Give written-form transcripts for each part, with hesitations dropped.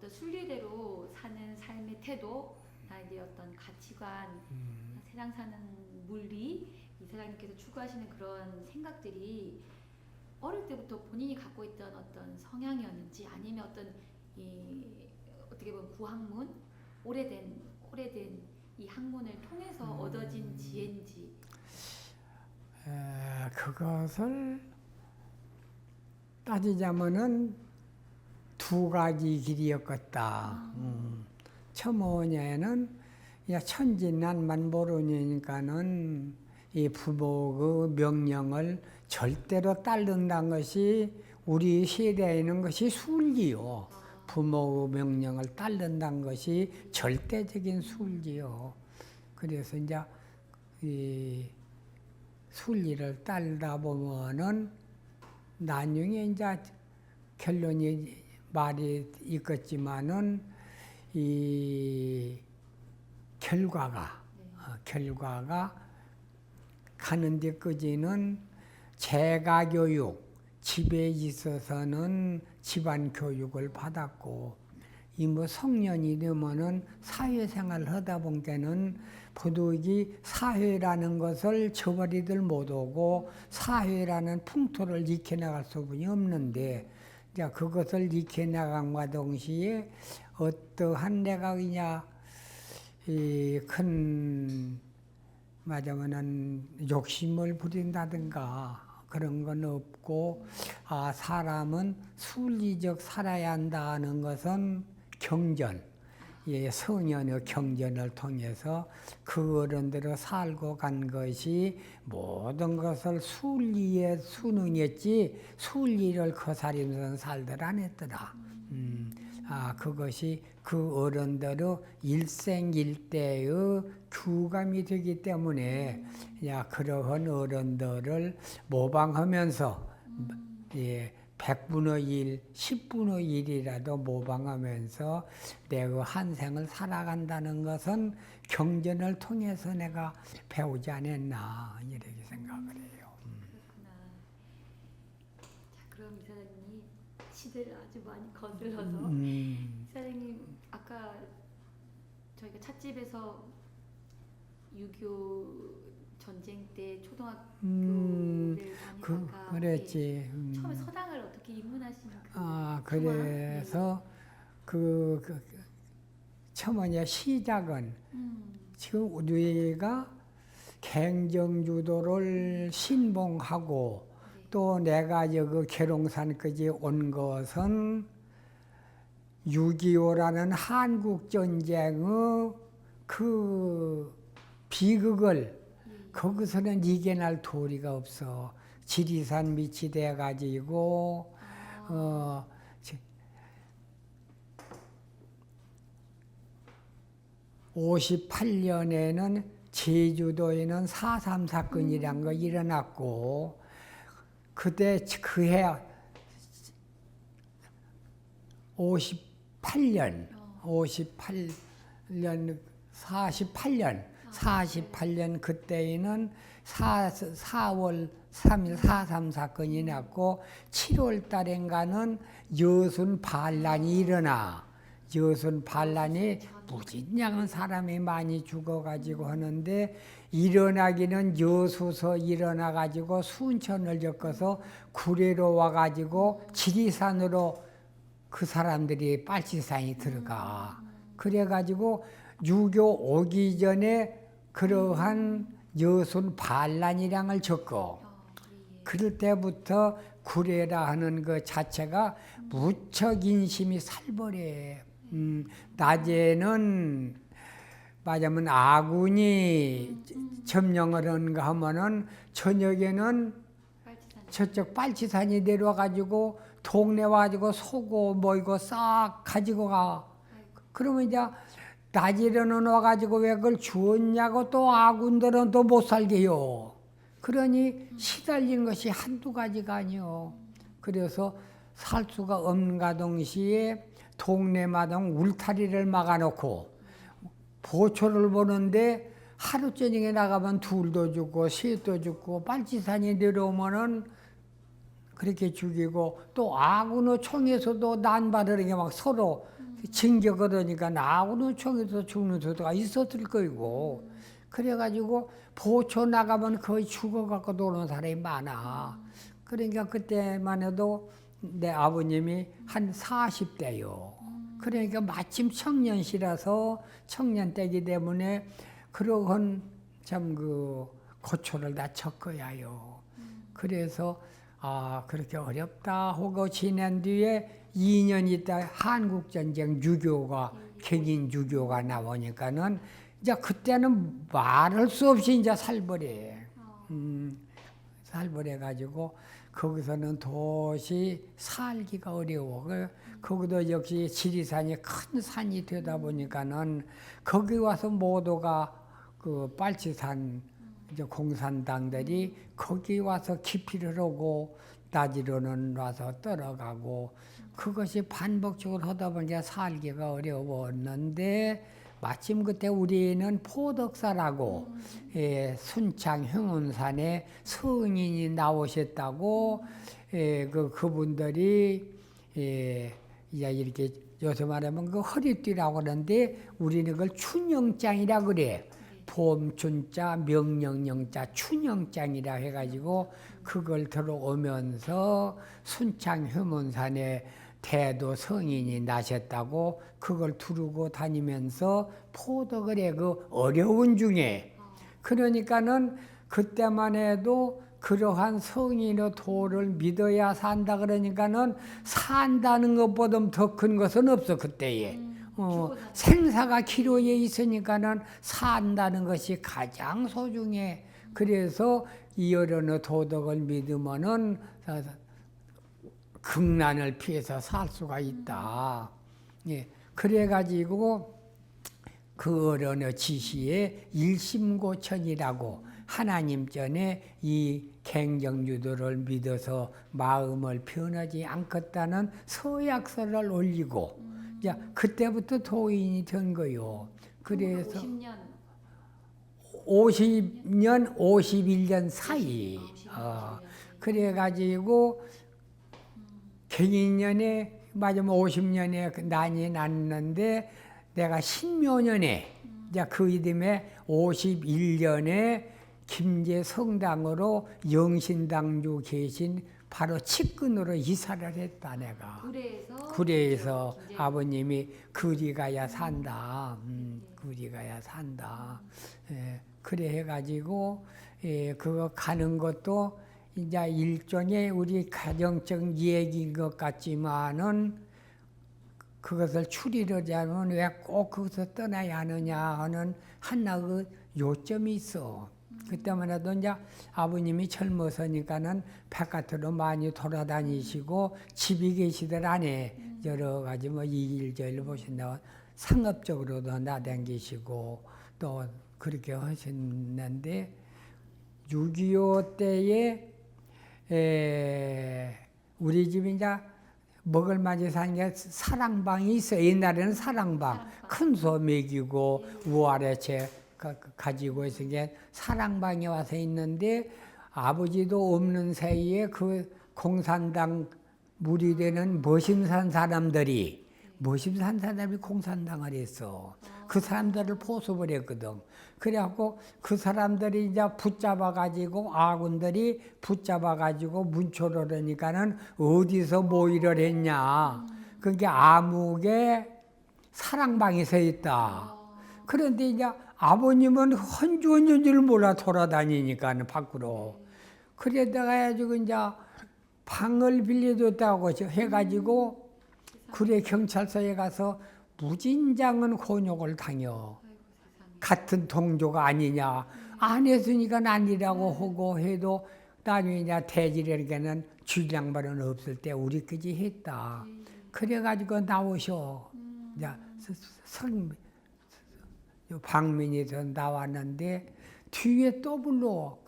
어떤 순리대로 사는 삶의 태도, 나에게 어떤 가치관, 세상 사는 물리, 이사장님께서 추구하시는 그런 생각들이 어릴 때부터 본인이 갖고 있던 어떤 성향이었는지, 아니면 어떤 이 어떻게 보면 구학문, 오래된 이 학문을 통해서 얻어진 지혜인지. 그것을 따지자면은 두 가지 길이었겠다. 처음에는 천진난만 모르니까는 이 부모 그 명령을 절대로 따른다는 것이 우리 세대에 있는 것이 순리요. 부모의 명령을 따른다는 것이 절대적인 순리요. 그래서 이제 이 순리를 따르다 보면은 나중에 이제 결론이 말이 있겠지만은 이 결과가 가는 데까지는 재가 교육, 집에 있어서는 집안 교육을 받았고, 이 뭐 성년이 되면은 사회생활을 하다 보니까는 부득이 사회라는 것을 저버리들 못하고 사회라는 풍토를 익혀나갈 수밖에 없는데, 이제 그것을 익혀나감과 동시에 어떠한 내가 그냥 큰 말하자면은 욕심을 부린다든가 그런 건 없고, 사람은 순리적 살아야 한다는 것은 경전, 성현의 경전을 통해서 그 어른대로 살고 간 것이 모든 것을 순리에 순응했지 순리를 거스리면서 살들 안 했더라. 그것이 그 어른대로 일생일대의 규감이 되기 때문에 그러한 어른들을 모방하면서 100분의 1, 10분의 1이라도 모방하면서 내가 한 생을 살아간다는 것은 경전을 통해서 내가 배우지 않았나 이렇게 생각을 해요. 그렇구나. 자, 그럼 이사장님이 시대를 아주 많이 거슬러서 이사장님 아까 저희가 찻집에서 6.25 전쟁 때 초등학교를 다니다가 그랬지. 처음에 서당을 어떻게 입문하신 그래서 처음에 시작은 지금 우리가 갱정주도를 신봉하고 또 내가 그 계룡산까지 온 것은 6.25라는 한국전쟁의 그 비극을 거기서는 이겨낼 도리가 없어. 지리산 밑이 돼가지고 58년에는 제주도에는 4.3 사건이란 거 일어났고, 그때 그해 48년 48년 그때에는 4월 3일 4.3 사건이 났고, 7월 달엔가는 여순 반란이 일어나. 여순 반란이 무진장한 사람이 많이 죽어가지고 하는데, 일어나기는 여수서 일어나가지고 순천을 겪어서 구례로 와가지고 지리산으로 그 사람들이 빨치산이 들어가. 그래가지고 6.25 오기 전에 그러한 여순 반란이랑을 겪고, 그럴 때부터 구례라 하는 그 자체가 무척 인심이 살벌해. 낮에는 말하자면 아군이 점령을 하는가 하면은 저녁에는 저쪽 빨치산이 내려와가지고 동네 와가지고 소고 뭐 이거 싹 가지고 가. 그러면 이제 낮에는 와가지고 왜 그걸 주었냐고 또 아군들은 또 못 살게요. 그러니 시달린 것이 한두 가지가 아니요. 그래서 살 수가 없는가 동시에 동네마다 울타리를 막아놓고 보초를 보는데 하루 저녁에 나가면 둘도 죽고 셋도 죽고 빨치산이 내려오면은 그렇게 죽이고 또 아군의 총에서도 난발을 이렇게 막 서로 징계 그러니까 나하고는 총에서 죽는 수가 있었을 거이고 그래가지고 보초 나가면 거의 죽어갖고 노는 사람이 많아. 그러니까 그때만 해도 내 아버님이 한 40대요. 그러니까 마침 청년시라서 청년 때기 때문에 그러건 참 그 고초를 다 쳤거야요. 그래서 그렇게 어렵다 하고 지난 뒤에 2년 있다 한국전쟁 6.25가 개인 6.25가 나오니까는 이제 그때는 말할 수 없이 이제 살벌해. 살벌해 가지고 거기서는 도시 살기가 어려워. 거기도 역시 지리산이 큰 산이 되다 보니까는 거기 와서 모두가 그 빨치산 이제 공산당들이 거기 와서 기피를 하고 낮이로는 와서 떨어가고 그것이 반복적으로 하다 보니까 살기가 어려웠는데 마침 그때 우리는 포덕사라고 순창 형운산에 성인이 나오셨다고 그분들이 이제 이렇게 요새 말하면 그 허리띠라고 그러는데 우리는 그걸 춘영장이라 그래. 봄춘자 명령령자 춘영장이라 해가지고 그걸 들어오면서 순창 휴문산에 대도 성인이 나셨다고 그걸 두르고 다니면서 포덕을 해 그 어려운 중에 그러니까는 그때만 해도 그러한 성인의 도를 믿어야 산다 그러니까는 산다는 것보다 더 큰 것은 없어 그때에. 생사가 기로에 있으니까는 산다는 것이 가장 소중해. 그래서 이어른의 도덕을 믿으면은 극난을 피해서 살 수가 있다. 예. 그래가지고 그 어른의 지시에 일심고천이라고 하나님 전에 이 갱정유도를 믿어서 마음을 변하지 않겠다는 서약서를 올리고 자, 그때부터 도인이 된 거요. 그래서 50년, 51년 사이. 그래가지고 갱인년에 맞으면 50년에 난이 났는데 내가 신묘년에 이제 그 이듬해 51년에 김제 성당으로 영신당주 계신 바로 측근으로 이사를 했다 내가. 구례에서 아버님이 그리 가야 산다. 그리 가야 산다. 그래 해가지고 그거 가는 것도 이제 일종의 우리 가정적 얘기인 것 같지만은 그것을 추리를 하면 왜 꼭 거기서 떠나야 하느냐 하는 하나 그 요점이 있어. 그때만 해도 이제 아버님이 젊어서니까는 바깥으로 많이 돌아다니시고 집이 계시들 안에 여러 가지 뭐 이일저일 보신다고 상업적으로도 나다니시고 또 그렇게 하셨는데 6.25 때에 우리 집이 이제 먹을 만이 사는 게 사랑방이 있어요. 옛날에는 사랑방. 큰 소 먹이고 우아래 채 가지고 있은 게 사랑방에 와서 있는데 아버지도 없는 사이에 그 공산당 무리되는 머심산 사람들이 공산당을 했어. 그 사람들을 포섭을 했거든. 그래갖고 그 사람들이 이제 붙잡아가지고 아군들이 붙잡아가지고 문초를 하니까는 어디서 모의를 했냐. 그게 암흑에 사랑방에 서 있다. 그런데 이제 아버님은 헌주헌주인 줄 몰라 돌아다니니까 밖으로. 그러다가 해가지고 이제 방을 빌려줬다고 해가지고 그래 경찰서에 가서 무진장은 곤욕을 당해. 같은 동조가 아니냐. 안 했으니까 아니라고 하고 해도 나중에 이제 대지력에는 주량발은 없을 때 우리까지 했다. 그래가지고 나오셔. 이제 방민에서 나왔는데 뒤에 또 불러.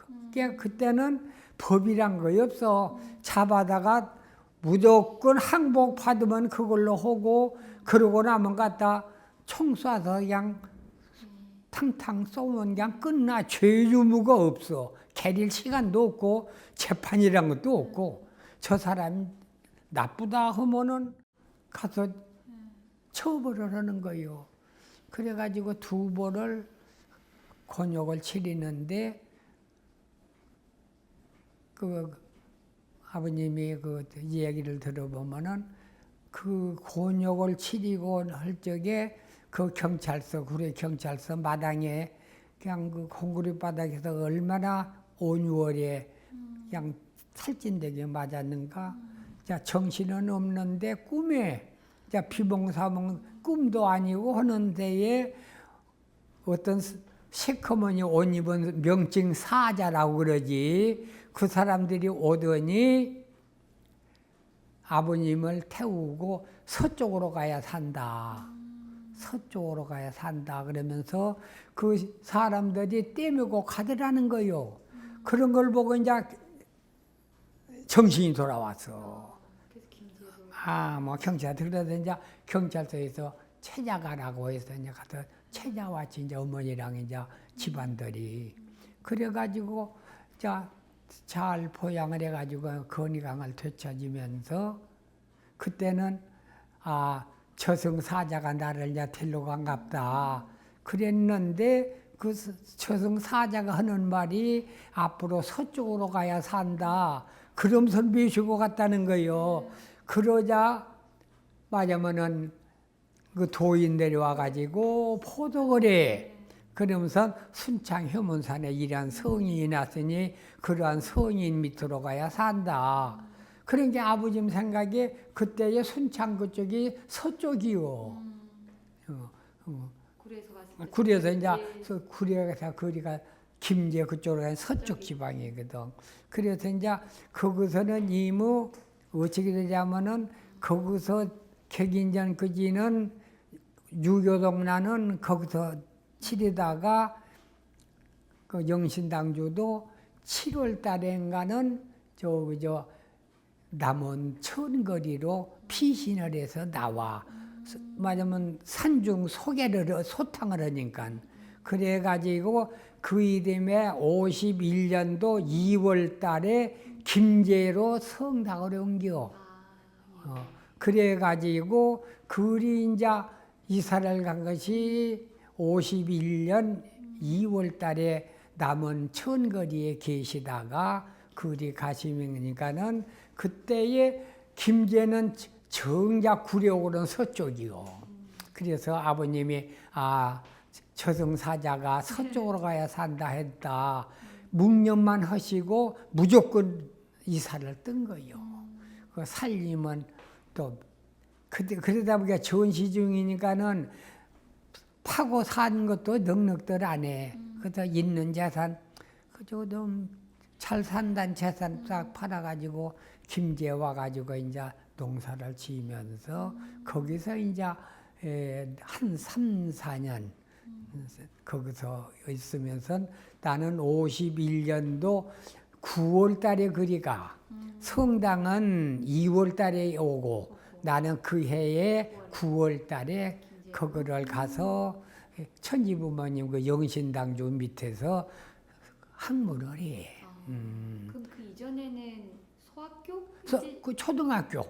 그때는 법이란 거이 없어. 잡아다가 무조건 항복 받으면 그걸로 하고 그러고 나면 갖다 총 쏴서 그냥 탕탕 쏘면 그냥 끝나. 죄 유무가 없어. 개릴 시간도 없고 재판이란 것도 없고 저 사람 나쁘다 하면은 가서 처벌을 하는 거요. 그래가지고 두 번을 곤욕을 치리는데 그 아버님이 그 이야기를 들어보면은 그 곤욕을 치리고 할 적에 그 경찰서 구례 경찰서 마당에 그냥 그 콘크리트 바닥에서 얼마나 온유월에 그냥 살찐되게 맞았는가. 자 정신은 없는데 꿈에 자 비몽사몽 꿈도 아니고 하는 데에 어떤 시커머니 옷 입은 명칭 사자라고 그러지. 그 사람들이 오더니 아버님을 태우고 서쪽으로 가야 산다. 서쪽으로 가야 산다. 그러면서 그 사람들이 떼매고 가더라는 거요. 그런 걸 보고 이제 정신이 돌아왔어. 그래서 김제로. 뭐 경찰서 그래서 이제 경찰서에서 체자가라고 해서 이제 가서 체자왔지 이제 어머니랑 이제 집안들이 그래가지고 잘 포양을 해가지고 건의강을 되찾으면서 그때는 저승사자가 나를 이제 데리러 간갑다 그랬는데 그 저승사자가 하는 말이 앞으로 서쪽으로 가야 산다 그러면서 미시고 갔다는 거요. 그러자 말하면은 그 도인 내려와가지고 포도를 해. 그러면서 순창 효문산에 이러한 성인이 났으니 그러한 성인 밑으로 가야 산다. 그런 게 아버님 생각에 그때의 순창 그쪽이 서쪽이요. 구례에서 갔을 때. 구례에서 이제 구례에서 거리가 김제 그쪽으로 가는 서쪽 지방이거든. 그래서 이제 거기서는 이무 어떻게 되냐면은 거기서 객인전 그지는 유교동라는 거기서 치르다가 그 영신당주도 7월 달인가는 남원 천거리로 피신을 해서 나와. 말하면 산중 소탕을 하니까. 그래가지고 그 이듬해 51년도 2월 달에 김제로 성당을 옮겨. 그래가지고 그리 이제 이사를 간 것이 51년 2월 달에 남원 천거리에 계시다가 그리 가시니까는 그때에 김제는 정작 구려오는 서쪽이요. 그래서 아버님이 저승사자가 서쪽으로 가야 산다 했다. 묵념만 하시고 무조건 이사를 뜬 거요. 그 살림은 또 그러다 보니까 전시 중이니까는 파고 산 것도 넉넉들 안 해. 그래서 있는 재산 그저 좀 잘 산다는 재산 싹 팔아가지고 김제 와가지고 이제 농사를 지으면서 거기서 이제 한 3, 4년 거기서 있으면서 나는 51년도 9월 달에 그리가 성당은 2월 달에 오고 나는 그 해에 9월 달에 거기를 가서 천지부모님 그 영신당주 밑에서 학문을 해. 그럼 그 이전에는 소학교? 그 초등학교.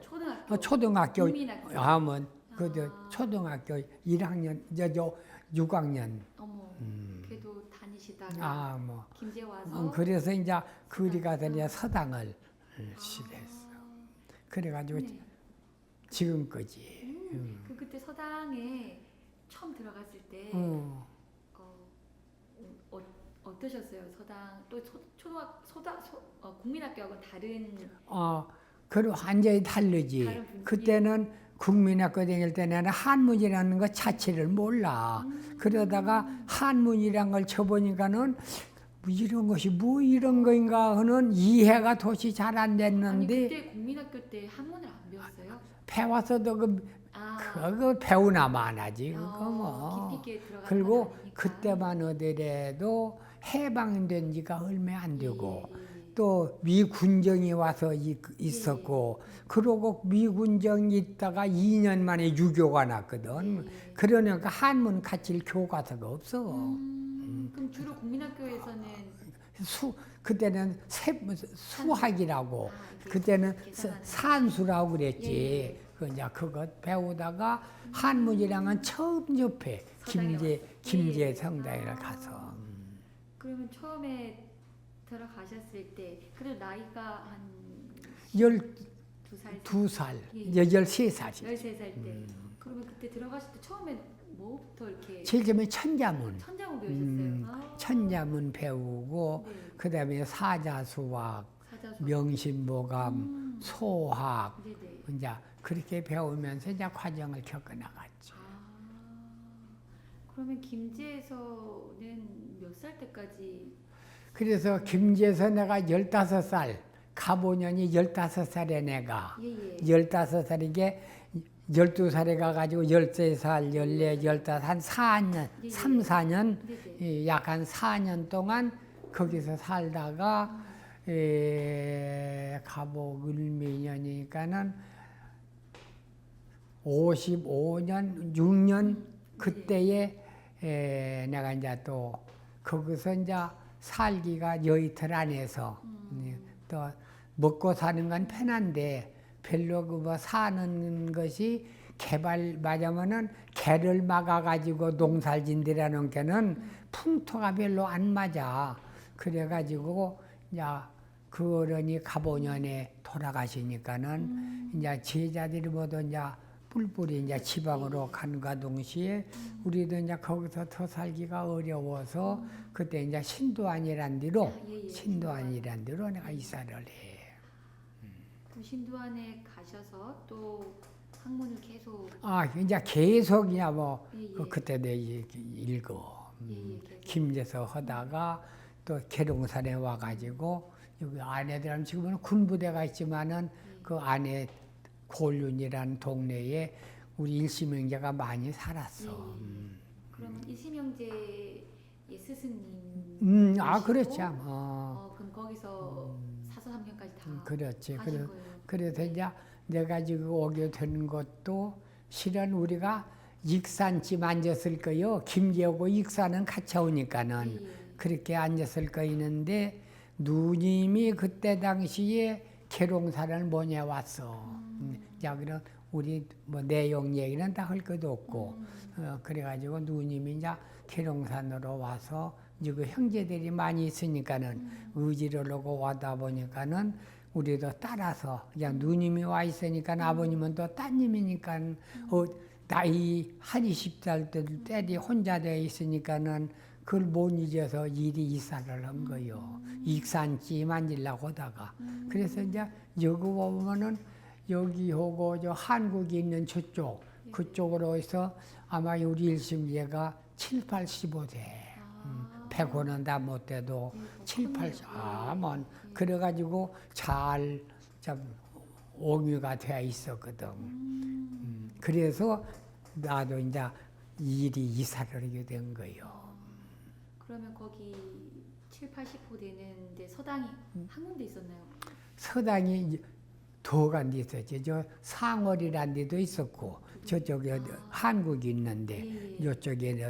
초등학교. 국민학교. 뭐 초등학교 1학년, 6학년. 어머, 그래도 다니시다가 뭐. 김제 와서. 그래서 이제 그리 가서 이제 서당을 시대했어. 그래가지고 지금까지. 그때 서당에 처음 들어갔을 때 어떠셨어요? 서당 또 국민학교하고는 다른. 그리고 완전히 다르지. 그때는 국민학교 다닐 때는 한문이라는 것 자체를 몰라. 그러다가 한문이란 걸 쳐보니까는 이런 것이 뭐 이런 거인가 하는 이해가 도시 잘 안 됐는데. 아니 그때 국민학교 때 한문을 안 배웠어요? 배웠어도 그거 배우나 마나지. 그거 뭐. 깊이 있게 들어가는 그리고 건 아니니까. 그때만 하더라도 해방된 지가 얼마 안 되고 또 미군정이 와서 있었고 그러고 미군정이 있다가 2년 만에 유교가 났거든. 그러니까 한문 가르칠 교과서가 없어. 그럼 주로 국민학교에서는 그때는 수학이라고 그때는 산수라고 그랬지. 그 이제 그것 배우다가 한문이랑은 처음 접해. 김제 성당에 가서. 그러면 처음에 들어가셨을 때 그래도 나이가 한 12살, 13살이. 13살 때. 그러면 그때 들어가실 때 처음에 뭐부터 이렇게 제일 처음에 천자문. 천자문 배우셨어요? 천자문 배우고 네. 그다음에 사자수학, 명심보감, 소학 네네. 이제 그렇게 배우면서 이제 과정을 겪어나갔죠. 그러면 김제에서는 몇 살 때까지? 그래서 김제에서 내가 15살, 가보년이 15살에 내가 예예. 15살이게 12살에 가가지고 13살, 14, 15, 한 4년, 예, 3, 4년, 네네. 약 한 4년 동안 거기서 살다가 가보 을미년이니까는 55년, 6년 그때에 내가 이제 또 거기서 이제 살기가 여의틀 안에서 또 먹고 사는 건 편한데 별로 그 뭐 사는 것이 개발 맞으면은 개를 막아가지고 농사진들라는 게는 풍토가 별로 안 맞아. 그래가지고 이제 그 어른이 가보년에 돌아가시니까는 이제 제자들이 모두 이제 뿔뿔이 이제 지방으로 간과 동시에 우리도 이제 거기서 더 살기가 어려워서 그때 이제 신도안이란 데로 신도안이란 데로 내가 이사를 해. 그럼 신도안에 가셔서 또 학문을 계속 이제 계속이야 뭐 예, 예. 그때도 읽어. 계속. 김제에서 하다가 또 계룡산에 와가지고 여기 안에들은 지금은 군부대가 있지만은 그 안에 골륜이라는 동네에 우리 일심형제가 많이 살았어. 그러면 일심형제의 스승님. 그렇지. 그럼 거기서 사서삼경까지 다 그렇지. 하신 거예요? 그래서 이제 내가 지금 오게 된 것도 실은 우리가 익산집 앉았을 거요. 김제하고 익산은 같이 오니까는 그렇게 앉았을 거 있는데 누님이 그때 당시에 계룡산을 모녀왔어. 자, 그럼 우리 뭐 내용 얘기는 다 할 것도 없고, 그래가지고 누님이 이제 계룡산으로 와서 이제 그 형제들이 많이 있으니까는 의지를 하고 와다 보니까는 우리도 따라서 그냥 누님이 와 있으니까 아버님은 또 따님이니까 나이 한 20살 때리 혼자 돼 있으니까는 그걸 못 잊어서 이리 이사를 한 거요. 익산집 만들려고 하다가. 그래서 이제 여기 보면은 여기 오고 저 한국이 있는 저쪽, 그쪽으로 해서 아마 우리 일심제가 7, 85세. 100호는 다 못 돼도 7, 80, 뭐, 그래가지고 잘 좀 옹유가 되어 있었거든. 그래서 나도 이제 일이 이사를 하게 된 거예요. 그러면 거기 7, 80호 되는데 서당이 한 군데 있었나요? 서당이 도간 데 있었지. 저 상월이란 데도 있었고, 저쪽에 한국이 있는데, 이쪽에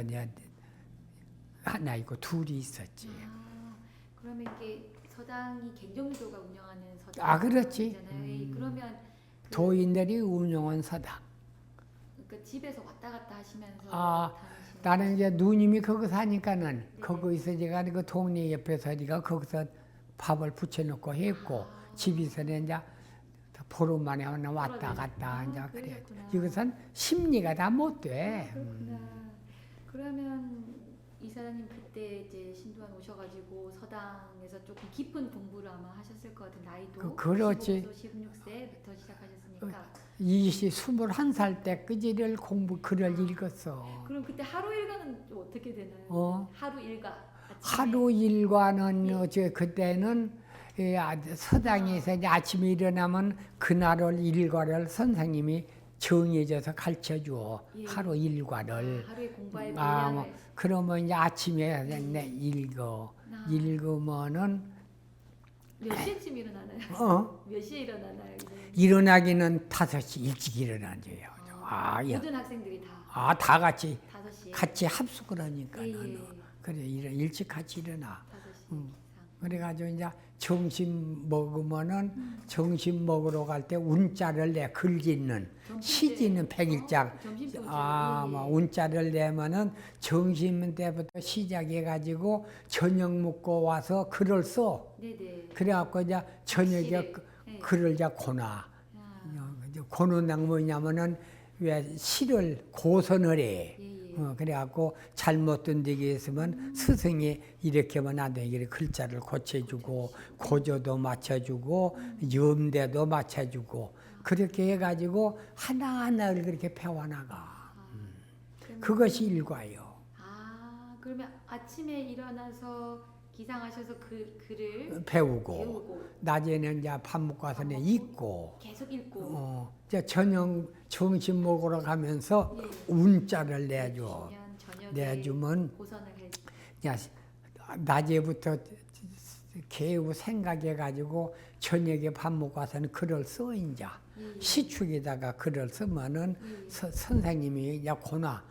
하나 있고 둘이 있었지. 그러면 이게 서당이 갱정리도가 운영하는 서당. 그렇지. 그러면 도인들이 운영한 서당. 그러니까 집에서 왔다 갔다 하시면서 다니시는 나는 이제 누님이 거기 사니까는 거기서 제가 그 동네 옆에서 네가 거기서 밥을 부쳐놓고 했고 집에서는 이제 보름 만에 하나 왔다 갔다 이제 그래. 이것은 심리가 다 못 돼. 그렇구나. 그러면 이사장님 그때 이제 신도안 오셔가지고 서당에서 조금 깊은 공부를 아마 하셨을 것 같은 나이도 그렇지. 15세, 16세부터 시작하셨으니까 21살 때 끄지를 글을 읽었어. 그럼 그때 하루 일과는 좀 어떻게 되나요? 하루 일과 아침에. 하루 일과는 그때는 서당에서 이제 아침에 일어나면 그날을 일과를 선생님이 정해져서 가르쳐줘. 하루 일과를. 하루에 공부할 분량을. 그러면 이제 아침에 읽어. 읽으면은 몇 시쯤 일어나나요? 몇 시에 일어나나요? 일어나기는 5시 일찍 일어나줘요. 모든 학생들이 다. 다 같이 5시에. 같이 합숙을 하니까. 예. 그래 일찍 같이 일어나. 5시 이상. 그래가지고 이제 점심 먹으면은 점심 먹으러 갈 때 운자를 내 글짓는 시지는 백일장 뭐 운자를 내면은 점심 때부터 시작해가지고 저녁 먹고 와서 글을 써. 네네. 그래갖고 이제 저녁에 시를. 글을 이제 고나. 고는 낭 뭐냐면은 왜 시를 고선을 해. 그래갖고 잘못 든 데가 있으면 스승이 이렇게 하면 안 돼. 이렇게 글자를 고쳐주고 고조도 맞춰주고 염대도 맞춰주고 그렇게 해가지고 하나하나를 그렇게 배워나가. 그것이 일과요. 그러면 아침에 일어나서 기상하셔서 그 글을 배우고 낮에는 이제 밥 먹고 와서 읽고 계속 읽고 이제 저녁 점심 먹으러 가면서 운자를 내줘. 내주면 낮에부터 개우 생각해가지고 저녁에 밥 먹고 와서는 글을 써 인자. 시축에다가 글을 쓰면은 선생님이 야 고나.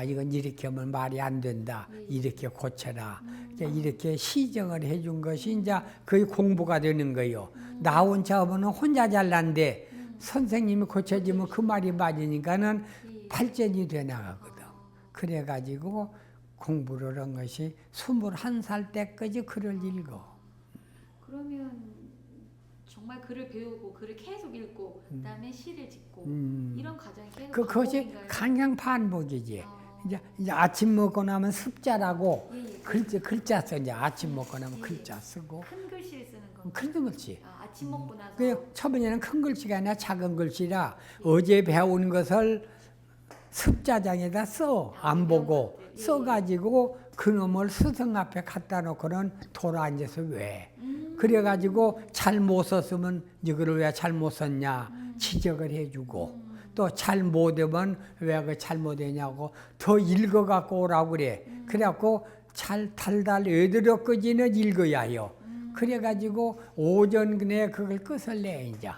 이건 이렇게 하면 말이 안 된다. 이렇게 고쳐라. 이렇게 시정을 해준 것이 이제 거의 공부가 되는 거예요. 나 혼자 하면 혼자 잘난데 선생님이 고쳐주면 그 말이 맞으니까는 발전이 돼 나가거든. 그래가지고 공부를 한 것이 21살 때까지 글을 읽어. 그러면 정말 글을 배우고 글을 계속 읽고 그다음에 시를 짓고 이런 과정이 계속 그것이 반복인가요? 강경 반복이지. 이제 아침 먹고 나면 습자라고 글자 써. 이제 아침 먹고 나면 글자 쓰고. 큰 글씨를 쓰는 거. 큰 글씨. 아침 먹고 나서. 그 처음에는 큰 글씨가 아니라 작은 글씨라 어제 배운 것을 습자장에다 써. 안 보고 써가지고 그놈을 스승 앞에 갖다 놓고는 돌아 앉아서 왜. 그래가지고 잘못 썼으면 이거를 왜 잘못 썼냐 지적을 해주고 또 잘못하면 왜 그 잘못했냐고 더 읽어갖고 오라고 그래. 그래갖고 잘 달달 애들어까지는 읽어야 해요. 그래가지고 오전 내에 그걸 끝을 내 이제.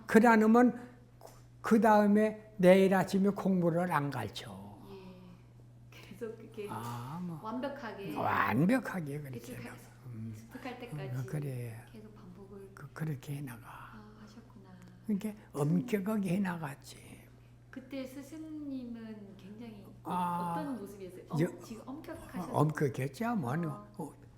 그러면 그 다음에 내일 아침에 공부를 안 가르쳐. 계속 그렇게 뭐 완벽하게 그렇게 해나가. 습득할 때까지 그래. 계속 반복을 그렇게 해나가. 하셨구나. 그러니까 엄격하게 해나갔지. 그때 스승님은 굉장히 어떤 모습이었어요? 지금 엄격하셨어요? 엄격했죠.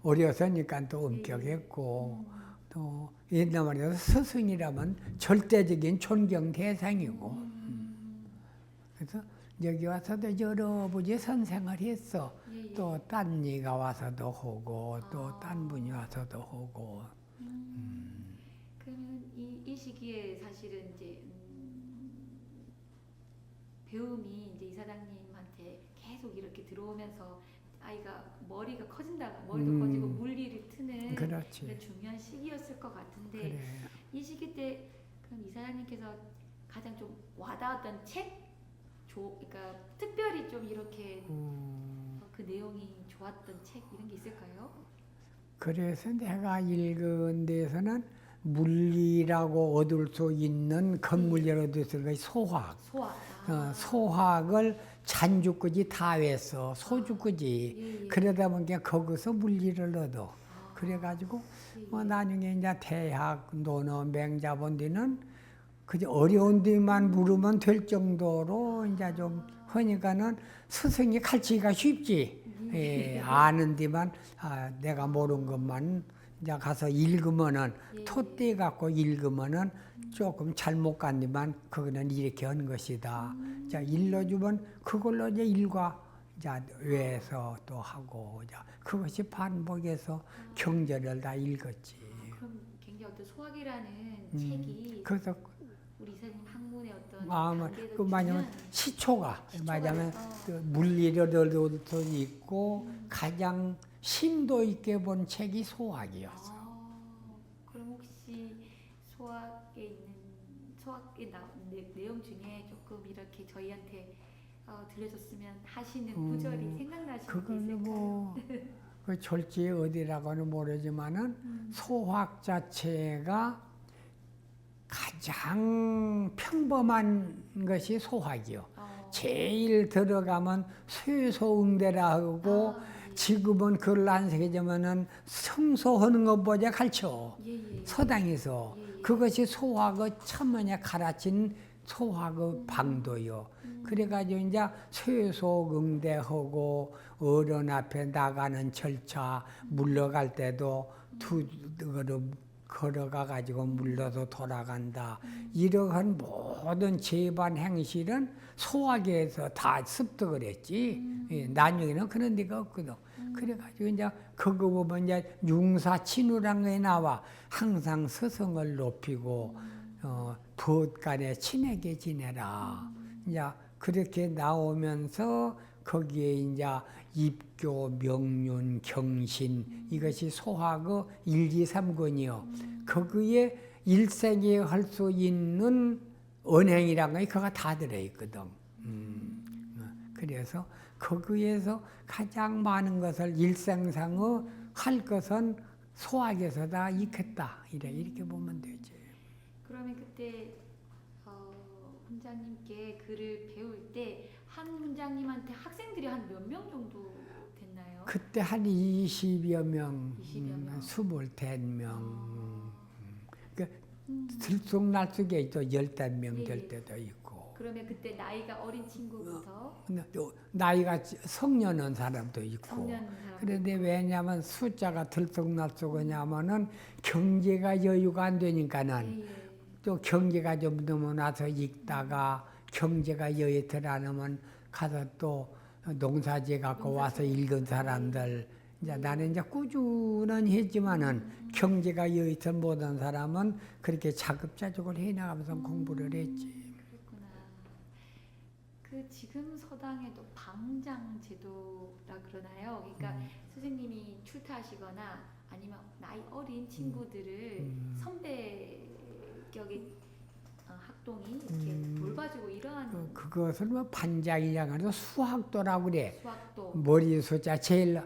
어려서니까 또 엄격했고 또 옛날 말이야 스승이라면 절대적인 존경 대상이고 그래서 여기 와서도 여러 분이 선생을 했어. 또 딴 이가 와서도 하고 또 딴 분이 와서도 하고. 그러면 이 시기에 사실은 이제 배움이 이제 이사장님한테 계속 이렇게 들어오면서 아이가 머리가 커진다, 머리도 커지고 물리를 트는 그렇지. 중요한 시기였을 것 같은데 그래. 이 시기 때 그럼 이사장님께서 가장 좀 와닿았던 책, 그러니까 특별히 좀 이렇게 그 내용이 좋았던 책 이런 게 있을까요? 그래서 내가 읽은 데서는 물리라고 얻을 수 있는 건물을 얻을 수 있는 것이 소학. 소학을 잔주까지 다 했어. 소주까지. 그러다 보니까 거기서 물리를 얻어. 그래가지고 나중에 이제 대학 노너 맹자본 데는 그저 어려운 데만 물으면 될 정도로 이제 좀 하니까는 스승이 가르치기가 쉽지. 아는 데만 내가 모르는 것만 이제 가서 읽으면은 토대 갖고 읽으면은 조금 잘못 간 데만 그거는 이렇게 하는 것이다. 자 일러주면 그걸로 이제 일과 이제 외에서 또 하고 자 그것이 반복해서 경전을 다 읽었지. 그럼 굉장히 어떤 소학이라는 책이 그래서 우리 이사님 학문의 어떤 그 말하면 시초가 말하면 그 물리를 도 있고 가장 심도 있게 본 책이 소학이었어. 그럼 혹시 소학의 내용 중에 조금 이렇게 저희한테 들려줬으면 하시는 구절이 생각나시는 게 그건 있을까요? 그 졸지 어디라고는 모르지만은 소학 자체가 가장 평범한 것이 소학이요. 제일 들어가면 쇠소응대라 하고 지금은 글을 안 새겨지면은 청소하는 것보다 가르쳐. 예, 예. 서당에서. 예, 예. 그것이 소학의 천문에 가르친 소학의 방도요. 그래가지고 이제 쇠소응대하고 어른 앞에 나가는 절차, 물러갈 때도 두 걸음 걸어가가지고 물러서 돌아간다. 이러한 모든 재반 행실은 소학에서 다 습득을 했지. 예, 나중에는 그런 데가 없거든. 그래가지고 이제 그거 보면 이제 융사친우란 게 나와. 항상 스승을 높이고 부간에 친하게 지내라. 이제 그렇게 나오면서 거기에 이제 입교, 명륜, 경신 이것이 소학의 1, 2, 3권이요. 거기에 일생에 할 수 있는 언행이란 게 그가 다 들어있거든. 그래서 거기에서 가장 많은 것을 일생상의 할 것은 소학에서 다 익혔다. 이렇게 보면 되지. 그러면 그때 훈장님께 글을 배울 때 한 훈장님한테 학생들이 한 몇 명 정도 됐나요? 그때 한 20여 명, 20여 명. 25명. 들쑥날쑥에 있죠. 10명 될 예. 때도 있고. 그러면 그때 나이가 어린 친구부터 또 나이가 성년한 사람도 있고. 성년 사람. 그런데 왜냐하면 숫자가 들쑥날쑥하냐면은 경제가 여유가 안 되니까는 예, 예. 또 경제가 좀 넘어나서 읽다가 경제가 여유들 않으면 가서 또 농사지에 갖고 와서 읽은 사람들. 이제 나는 이제 꾸준히 했지만은 경제가 여유들 못한 사람은 그렇게 자급자족을 해나가면서 공부를 했지. 그랬구나. 그 지금 서당에도 방장 제도라 그러나요? 그러니까 선생님이 출타하시거나 아니면 나이 어린 친구들을 선배격의 학동이 이렇게 돌봐주고 이러한 그것을 뭐 반장이라고 해서 수학도라고 그래. 수학도 머리 숫자 제일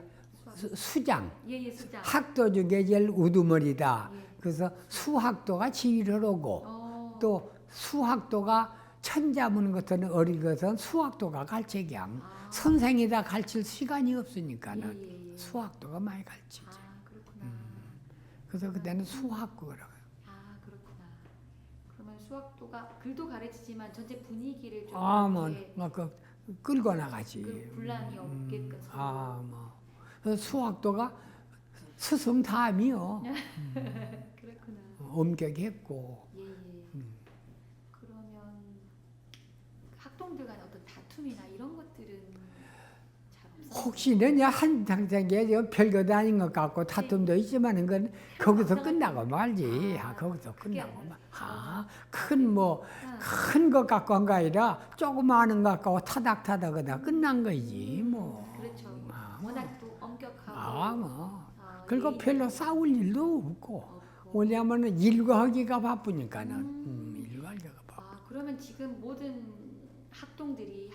수장. 예예 수장. 학도 중에 제일 우두머리다. 예. 그래서 수학도가 지휘를 하고 또 수학도가 천자문 같은 어린 것은 수학도가 가르치경. 선생이다 가르칠 시간이 없으니까는 예, 예. 수학도가 많이 가르치지. 아 그렇구나. 그래서 그때는 수학구라고. 아 그렇구나. 그러면 수학도가 글도 가르치지만 전체 분위기를 좀 이렇게 그 끌고 나가지. 그 분란이 없게끔 서로. 그 수학도가 스승 다음이요. 그렇구나. 엄격했고. 예예. 그러면 학동들 간의 어떤 다툼이나 이런 것들은 잘 없어요. 혹시 내가 한 당장에 별것도 아닌 것 같고 다툼도 있지만은 그건 거기서 끝나고 말지. 거기서 끝나고 말. 큰 것 갖고 한 거 아니라 조그마한 것 갖고 타닥타닥 하다 끝난 거지 뭐. 그렇죠. 워낙 또 엄격하고. 그리고 별로 싸울 일도 없고. 왜냐하면 일과하기가 바쁘니까는. 일과하기가 바빠. 그러면 지금 모든 학도들이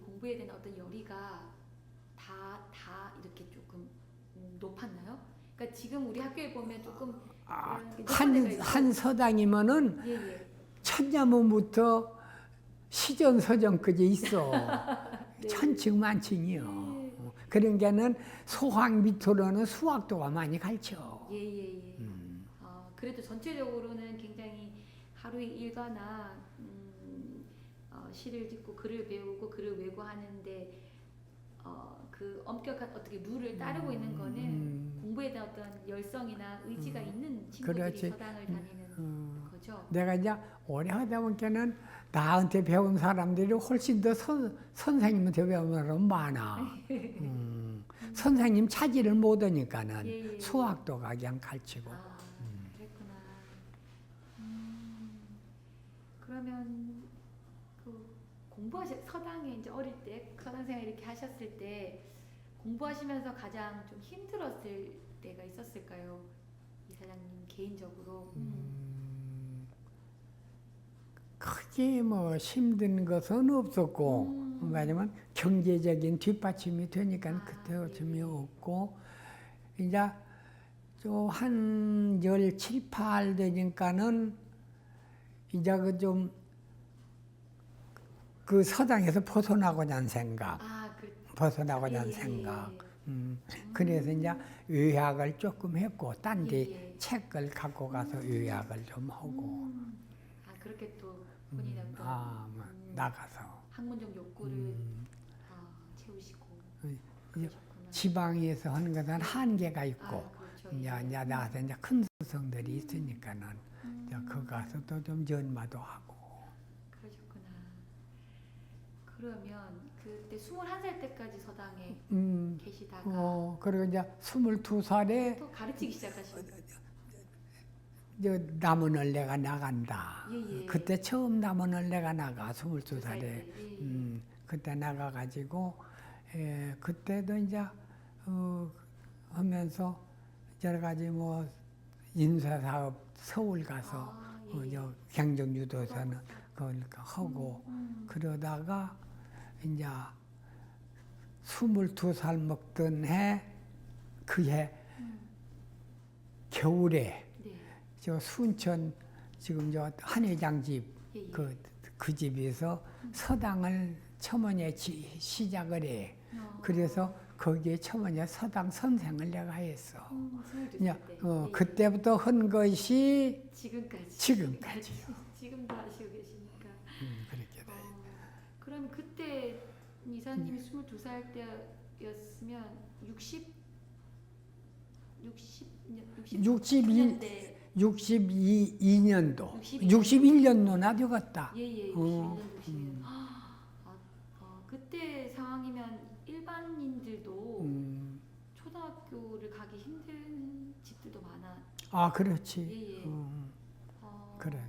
공부에 대한 어떤 열의가 다 이렇게 조금 높았나요? 그러니까 지금 우리 학교에 보면 조금 한 서당이면은 예예. 천자문부터 시전서정까지 있어. 네. 천층만층이요. 그런 게는 소학 밑으로는 수학도가 많이 가르쳐. 예예예. 그래도 전체적으로는 굉장히 하루의 일과나 시를 짓고 글을 배우고 글을 외고하는데 그 엄격한 어떻게 룰을 따르고 있는 거는 공부에 대한 어떤 열성이나 의지가 있는 친구들이 그렇지. 서당을 다니는 거죠. 내가 이제 오래 하다 보니까는 나한테 배운 사람들이 훨씬 더 선생님한테 배운 사람 많아. 선생님 차지를 못하니까는 예. 수학도가 그냥 가르치고. 그랬구나. 그러면 서당에 이제 어릴 때 서당 생활 이렇게 하셨을 때 공부하시면서 가장 좀 힘들었을 때가 있었을까요, 이사장님 개인적으로? 크게 뭐 힘든 것은 없었고, 왜냐면 경제적인 뒷받침이 되니까 그때 점이 없고, 이제 한 17, 8 되니까는 이제 그 서당에서 벗어나고자 하는 생각, 벗어나고자 하는 생각. 그래서 이제 요약을 조금 했고 딴 데 예, 예. 책을 갖고 가서 요약을 좀 하고 아 그렇게 또 본인의 어떤 뭐 나가서 학문적 욕구를 채우시고 이제 그러셨구나. 지방에서 하는 것은 한계가 있고 그렇죠. 이제 예. 나가서 이제 큰 수성들이 있으니까는 이제 그 가서도 좀 연마도 하고 그러셨구나. 그러면 그때 21살 때까지 서당에 계시다가 그리고 이제 22살에 또 가르치기 시작하시고 남원을내가 나간다. 예. 그때 처음 남원을내가 나가 22살에 예. 그때 나가가지고 그때도 이제 하면서 여러 가지 뭐 인쇄사업 서울 가서 예. 경정유도사는 그걸 하고 그러다가 이제 22살 먹던 그해 겨울에 네. 저 순천 지금 저 한회장 집 예. 그 집에서 서당을 첨언에 시작을 해. 그래서 거기에 첨언에 서당 선생을 내가 했어. 22살 이제, 때. 그때부터 한 것이 지금까지. 지금도 하시고 계시니까. 그렇게 돼. 그럼 그때 이사님이 22살 때였으면 62년대 62년도, 61년도나 되었다. 예, 61년. 그때 상황이면 일반인들도 초등학교를 가기 힘든 집들도 많아. 그렇지. 예. 그래.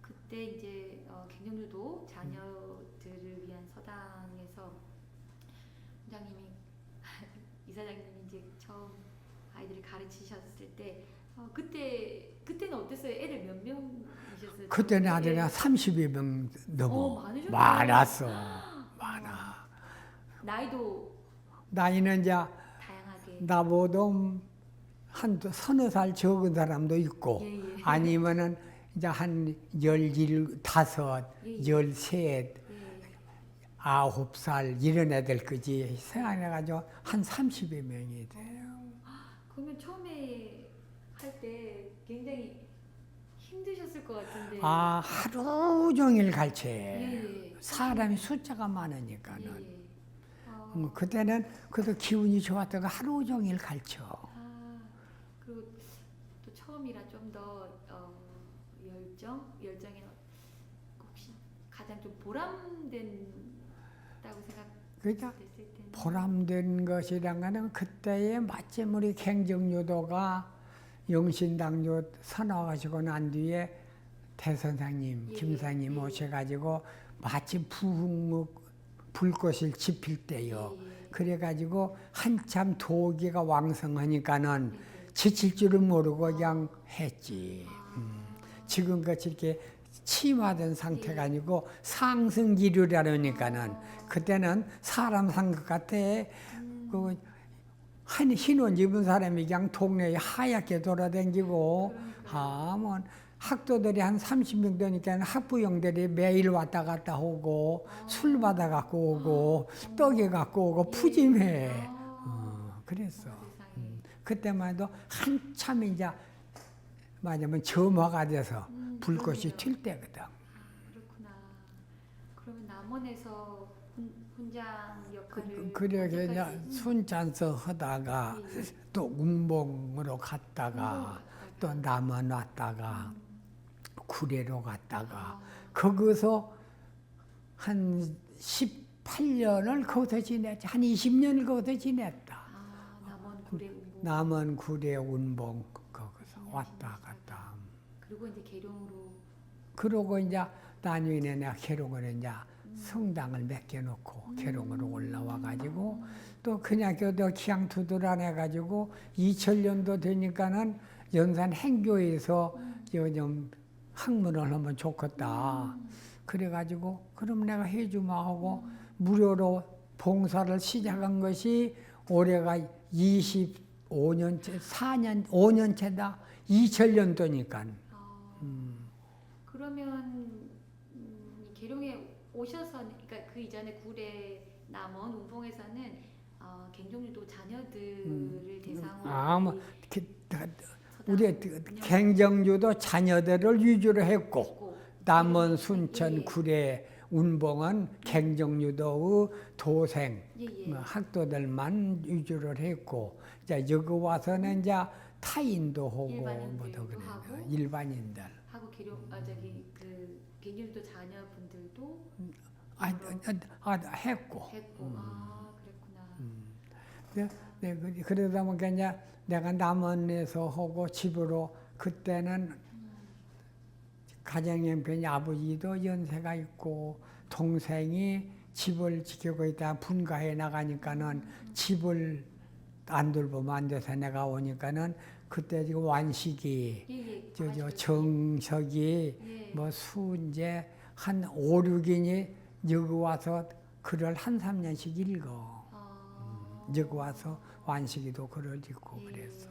그때 이제 갱년유도 자녀들을 위한 서당에서 원장님이 이사장님이 이제 처음 아이들을 가르치셨을 때 그때는 어땠어요? 애들 몇 명이셨어요? 그때는 아들이 30여 명 넘어. 많으셨네요. 많았어. 많아. 나이도 나이는 이제 다양하게. 나보다 한 서너 살 적은 사람도 있고 예. 아니면은 이제 한 15, 13, 예. 9살 이런 애들까지 생각해가지고 한 30여 명이 돼요. 그러면 처음에 할 때 굉장히 힘드셨을 것 같은데. 하루 종일 가르쳐. 예. 사람이 숫자가 많으니까는. 예. 그때는 그래도 기운이 좋았다가 하루 종일 가르쳐. 그리고 또 처음이라 좀 더 열정이 혹시 가장 좀 보람된다고 그러니까 생각됐을 때는 보람된 것이란 거는 그때의 마침 우리 갱정유도가 영신당조 선언하시고 난 뒤에 대선생님, 김사님 오셔가지고 마침 불꽃을 지필 때요. 그래가지고 한참 도기가 왕성하니까는 지칠 줄은 모르고 그냥 했지. 지금같이 이렇게 침하던 상태가 아니고 상승기류라니까는 그때는 사람 산 것 같아. 흰 옷 입은 사람이 그냥 동네에 하얗게 돌아다니고 뭐 학도들이 한 30명 되니까 학부형들이 매일 왔다 갔다 오고 술 받아 갖고 오고 떡이 갖고 오고 푸짐해. 그랬어. 그때만 해도 한참 이제 맞으면 점화가 돼서 불꽃이 튈 때거든. 그렇구나. 그러면 남원에서 훈장 역할을 그래 언제까지? 순찬서 하다가 또 운봉으로 갔다가 또 남원 왔다가 구례로 갔다가 거기서 한 18년을 거기서 지냈지. 한 20년을 거기서 지냈다. 남원 구례 운봉. 남원 구례 운봉 거기서 왔다 갔다. 그리고 이제 계룡으로. 그러고 이제 나중에 내가 계룡을 이제 성당을 맡겨놓고 계룡으로 올라와 가지고 또 그냥 교도 기양투들 안 해가지고 2000년도 되니까는 연산 행교에서 좀 학문을 하면 좋겠다. 그래가지고 그럼 내가 해주마 하고 무료로 봉사를 시작한 것이 올해가 25년째, 5년째다. 2000년도니까. 그러면 계룡에 오셔서, 그러니까 그 이전에 구례, 남원, 운봉에서는 갱종유도 자녀들을 대상으로 아마 우리 서당 갱정주도 자녀들을 위주로 했고 운영했고, 남원, 순천, 예. 구례, 운봉은 갱정유도의 도생 예. 학도들만 위주로 했고, 이제 여기 와서는 이제 타인도 하고 일반인들도 뭐도 그래요. 하고. 일반인들. 하고 그 갱종유도 자녀분들도 했고. 했고. 그랬구나. 그러다 보니까 이제 내가 남원에서 하고 집으로 그때는 가정형편이 아버지도 연세가 있고 동생이 집을 지키고 있다 분가해 나가니까는 집을 안 돌보면 안 돼서 내가 오니까는 그때 지금 완식이 저 정석이 예. 뭐 수인제 한 5, 6인이 여기 와서 글을 한 3년씩 읽어. 여기 와서 완식이도 글을 읽고 예. 그랬어.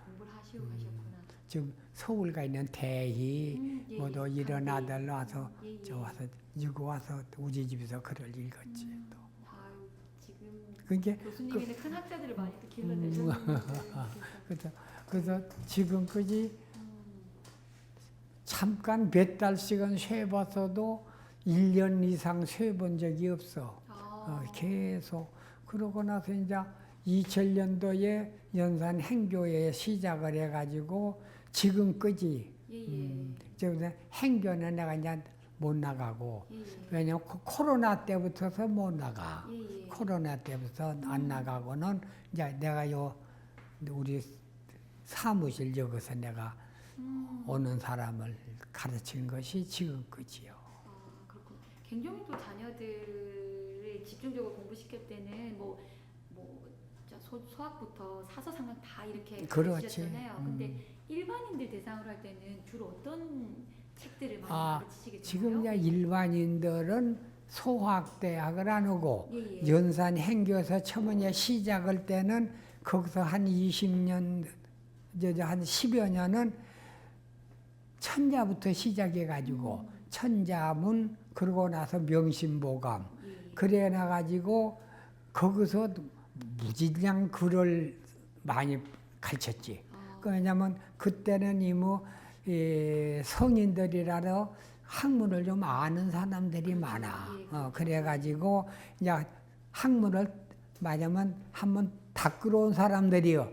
공부를 하시고 가셨구나. 지금 서울 가 있는 대희 예. 뭐도 이런 아들 와서 예. 저 와서 여기 와서 우리 집에서 글을 읽었지. 또. 아유, 지금 그게 교수님이는 큰 학자들을 많이 또 길러내셨는데. 그래서 지금까지 잠깐 몇 달씩은 쉬어봤어도 1년 이상 쉬어본 적이 없어. 계속. 그러고 나서 이제 2000년도에 연산 행교에 시작을 해가지고 지금까지 행교는 내가 이제 못 나가고 왜냐면 코로나 때부터서 못 나가. 코로나 때부터 안 나가고는 이제 내가 우리 사무실 여기서 내가 오는 사람을 가르친 것이 지금까지요. 그렇군. 갱종유도 자녀들을 집중적으로 공부시킬 때는 소학부터 사서상학 다 이렇게 가르치셨잖아요. 근데 일반인들 대상으로 할 때는 주로 어떤 책들을 많이 가르치시게 되나요? 지금 이제 일반인들은 소학대학을 안 오고 예. 연산 행교에서 처음에 시작할 때는 거기서 한 20년, 한 10여 년은 천자부터 시작해가지고 천자문 그러고 나서 명심보감 그래 나가지고 거기서 무지량 글을 많이 가르쳤지. 왜냐면 그때는 성인들이라도 학문을 좀 아는 사람들이 많아. 그래가지고 이제 학문을 말하면 한번 닦으러 사람들이요.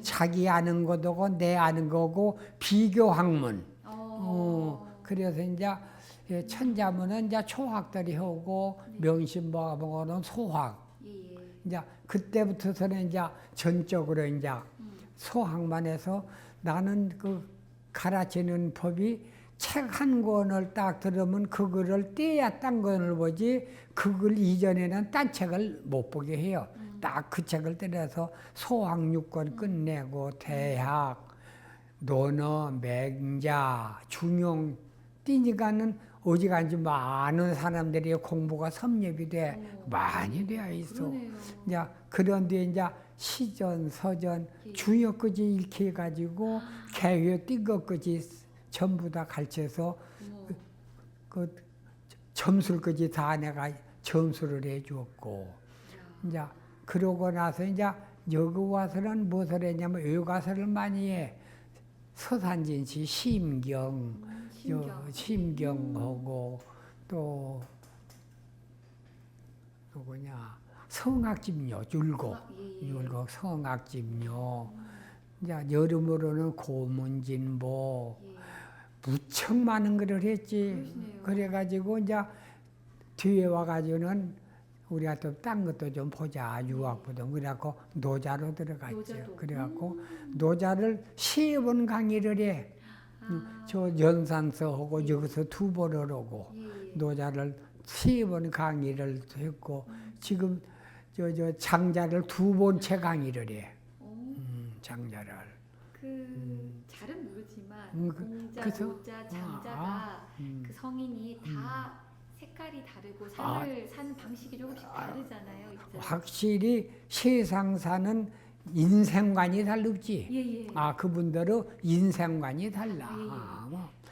자기 아는 것하고 내 아는 거고 비교 학문. 그래서 이제 천자문은 이제 초학들이 하고 명심보감은 소학. 이제 그때부터서는 이제 전적으로 이제 소학만 해서 나는 그 가르치는 법이 책 한 권을 딱 들으면 그거를 떼야 딴 권을 보지 그걸 이전에는 딴 책을 못 보게 해요. 딱 그 책을 때려서 소학 6권 끝내고 대학, 논어, 맹자, 중용 띄니까는 어지간히 많은 사람들이 공부가 섭렵이 돼 많이 되어 있어. 이제 그런데 이제 시전, 서전, 주역까지 읽게 해가지고 개회 띈 것까지 전부 다 가르쳐서 그 점수까지 다 내가 점수를 해주었고 이제 그러고 나서 이제 여기 와서는 무엇을 했냐면 외가서를 많이 해. 서산진시 심경하고 또 누구냐 성악집료 율곡 성악집료 이제 여름으로는 고문진보 무척 많은 글을 했지. 그래가지고 이제 뒤에 와가지고는 우리가 또 딴 것도 좀 보자 유학부도 그래갖고 노자로 들어갔죠. 그래갖고 노자를 10번 강의를 해. 저 연산서하고 여기서 2번을 오고 노자를 10번 강의를 했고 지금 저 장자를 2번째 강의를 해. 장자를. 잘은 모르지만 공자, 노자, 장자가 그 성인이 다 색깔이 다르고 삶을 사는 방식이 조금씩 다르잖아요. 확실히 세상 사는 인생관이 다르지. 그분들은 인생관이 달라.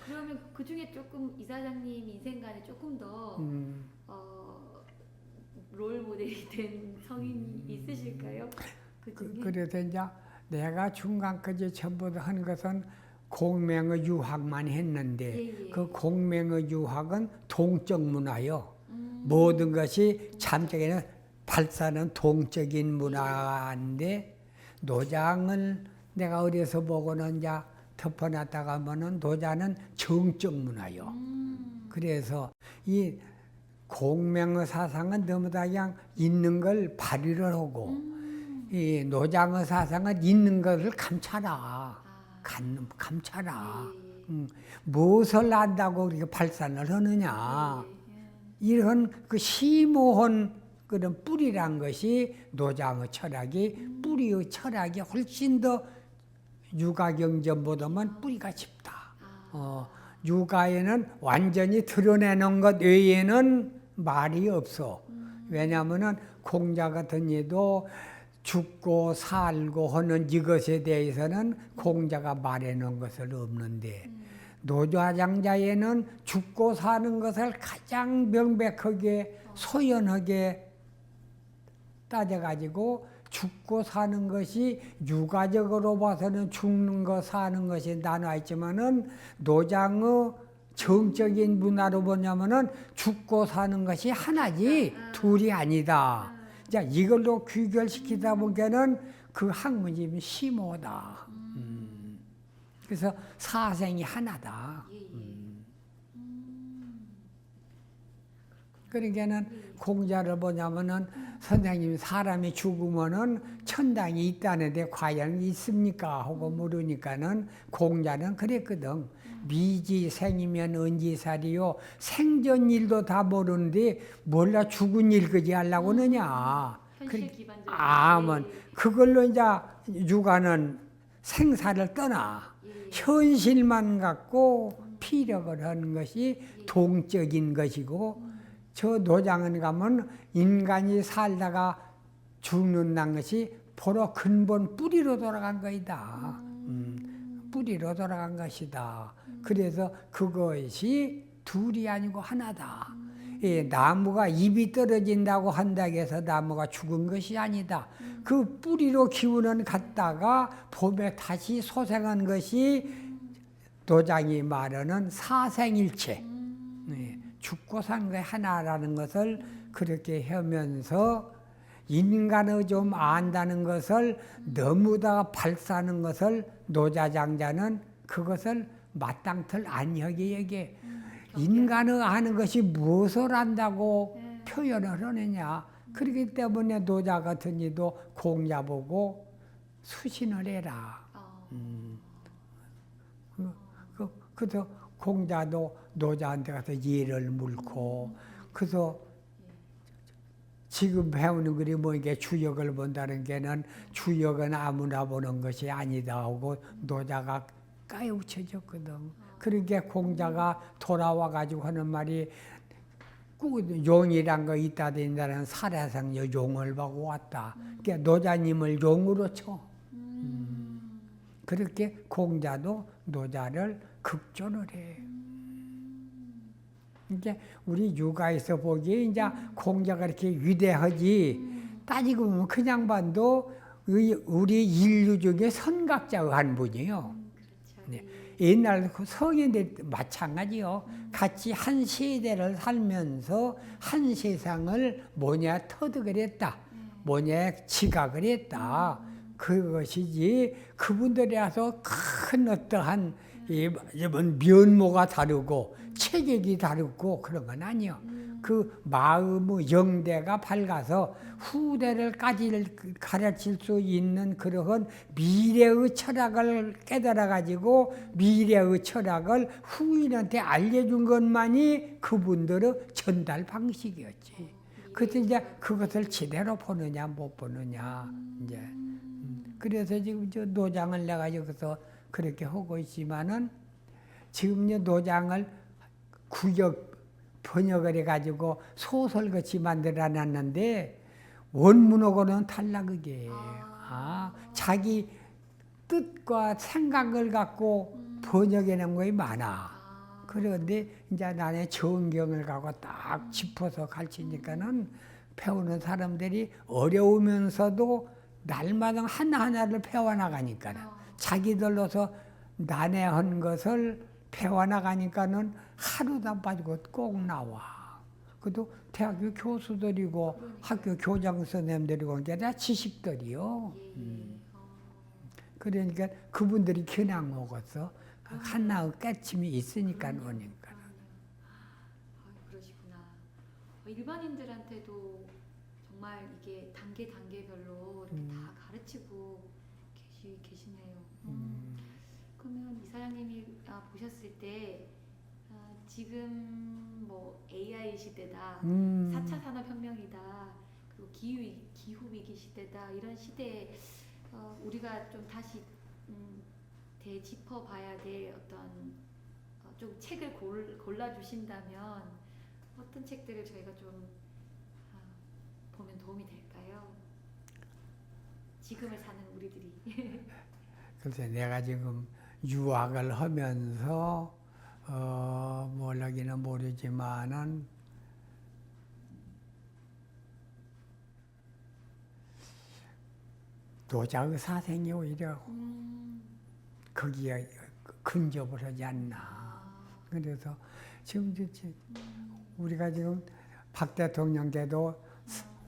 그러면 그 중에 조금 이사장님 인생관에 조금 더 롤 모델이 된 성인이 있으실까요? 그 중에? 그래서 이제 내가 중간까지 전부 한 것은 공명의 유학만 했는데 예, 예. 그 공명의 유학은 동적 문화요. 모든 것이 참적에는 발사는 동적인 문화인데 노장을 내가 어려서 보고는 이제 덮어놨다가 하면은 노자는 정적 문화요. 그래서 이 공명의 사상은 너무나 그냥 있는 걸 발휘를 하고 이 노장의 사상은 있는 것을 감춰라. 감춰라. 예, 예. 무엇을 안다고 그렇게 발산을 하느냐. 예, 예. 이런 그 심오한 그런 뿌리란 것이 노장의 철학이 뿌리의 철학이 훨씬 더 육아경전보다는 뿌리가 깊다. 육아에는 완전히 드러내는 것 외에는 말이 없어. 왜냐하면은 공자 같은 이도 죽고 살고 하는 이것에 대해서는 공자가 말해놓은 것은 없는데 노자장자에는 죽고 사는 것을 가장 명백하게 소연하게 따져가지고 죽고 사는 것이 육아적으로 봐서는 죽는 거 사는 것이 나눠 있지만은 노장의 정적인 문화로 보냐면은 죽고 사는 것이 하나지 둘이 아니다. 자, 이걸로 귀결시키다 보니까는 그 학문이 심오다. 그래서 사생이 하나다. 예, 예. 그러니까는 공자를 보냐면은 선생님이 사람이 죽으면은 천당이 있다는데 과연 있습니까? 하고 물으니까는 공자는 그랬거든. 미지생이면 은지살이요. 생전 일도 다 모르는데 몰라 죽은 일 그지 하려고 하느냐. 현실 기반적인. 아면 그걸로 이제 육아는 생사를 떠나 예. 현실만 갖고 피력을 하는 것이 동적인 것이고 저 노장은 가면 인간이 살다가 죽는다는 것이 바로 근본 뿌리로 돌아간 것이다. 뿌리로 돌아간 것이다. 그래서 그것이 둘이 아니고 하나다. 예, 나무가 잎이 떨어진다고 한다고 해서 나무가 죽은 것이 아니다. 그 뿌리로 기운은 갔다가 봄에 다시 소생한 것이 도장이 말하는 사생일체. 예, 죽고 산 게 하나라는 것을 그렇게 하면서 인간의 좀 안다는 것을 너무다 발사하는 것을 노자장자는 그것을 마땅틀 아니하게 얘기해. 인간의 아는 것이 무엇을 안다고 표현을 하느냐. 그렇기 때문에 노자 같은 이도 공자 보고 수신을 해라. 그래서 공자도 노자한테 가서 예를 물고 그래서 지금 배우는 글이 뭐 이게 주역을 본다는 게는 주역은 아무나 보는 것이 아니다 하고 노자가 까우쳐졌거든. 그러니까 공자가 돌아와 가지고 하는 말이 꼭 용이란 거 있다 된다는 살아생여 용을 보고 왔다. 그러니까 노자님을 용으로 쳐. 그렇게 공자도 노자를 극존을 해. 이제 우리 육아에서 보기에 이제 공자가 이렇게 위대하지 따지고 보면 그냥 봐도 우리 인류 중에 선각자의 한 분이에요. 그렇죠. 네. 옛날 그 성인들 마찬가지요. 같이 한 세대를 살면서 한 세상을 뭐냐 터득을 했다. 뭐냐 지각을 했다. 그것이지 그분들이 와서 큰 어떠한 면모가 다르고 체격이 다르고 그런 건 아니요. 그 마음의 영대가 밝아서 후대를 가르칠 수 있는 그러한 미래의 철학을 깨달아 가지고 미래의 철학을 후인한테 알려준 것만이 그분들의 전달 방식이었지. 그때 이제 그것을 제대로 보느냐 못 보느냐 이제. 그래서 지금 저 노장을 내가 여기서 그렇게 하고 있지만은 지금 이 노장을 구역 번역을 해가지고 소설같이 만들어놨는데 원문하고는 탈락이게. 자기 뜻과 생각을 갖고 번역해낸 것이 많아. 그런데 이제 나는 정경을 갖고 딱 짚어서 가르치니까는 배우는 사람들이 어려우면서도 날마다 하나하나를 배워나가니까 자기들로서 난해한 것을 배워나가니까는 하루도 안 빠지고 꼭 나와. 그래도 대학교 교수들이고 학교 교장 선생님들이고 이게 다 지식들이요. 그러니까 그분들이 그냥 먹었어. 하나의 깨침이 있으니까 오니까. 그러시구나. 일반인들한테도 정말 이게 단계별로 이렇게 다 가르치고 계시네요. 그러면 이사장님이 보셨을 때 지금 뭐 AI 시대다, 4차 산업혁명이다, 그리고 기후위기 시대다, 이런 시대에 우리가 좀 다시 되짚어봐야 될 어떤 좀 책을 골라주신다면 어떤 책들을 저희가 좀 보면 도움이 될까요? 지금을 사는 우리들이. 그래서 내가 지금 유학을 하면서 뭐라기는 모르지만은 노자의 사생이 오히려 거기에 근접을 하지 않나. 그래서 지금 우리가 지금 박 대통령 때도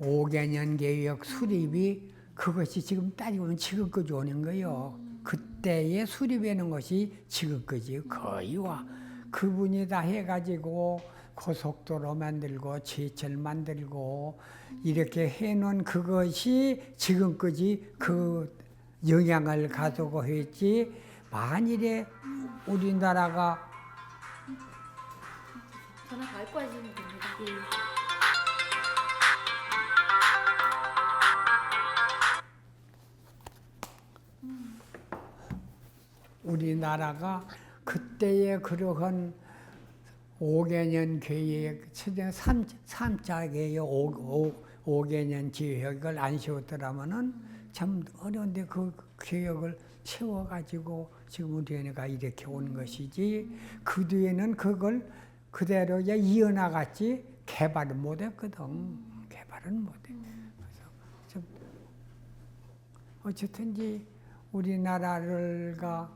5개년 계획 수립이 그것이 지금 따지고 지금까지 오는 거예요. 그때의 수립하는 것이 지금까지 거의 와. 그분이 다 해가지고 고속도로 만들고 지하철 만들고 이렇게 해놓은 그것이 지금까지 그 영향을 가지고 했지. 만일에 우리나라가 전화 밟고 하시면 됩니다. 우리나라가 그때의 그러한 5개년 계획, 3차 계획, 5개년 계획을 안 세웠더라면은 참 어려운데 그 계획을 세워가지고 지금 우리가 이렇게 온 것이지, 그 뒤에는 그걸 그대로 이어나갔지 개발은 못했거든. 개발은 못해. 그래서 좀 어쨌든지 우리나라가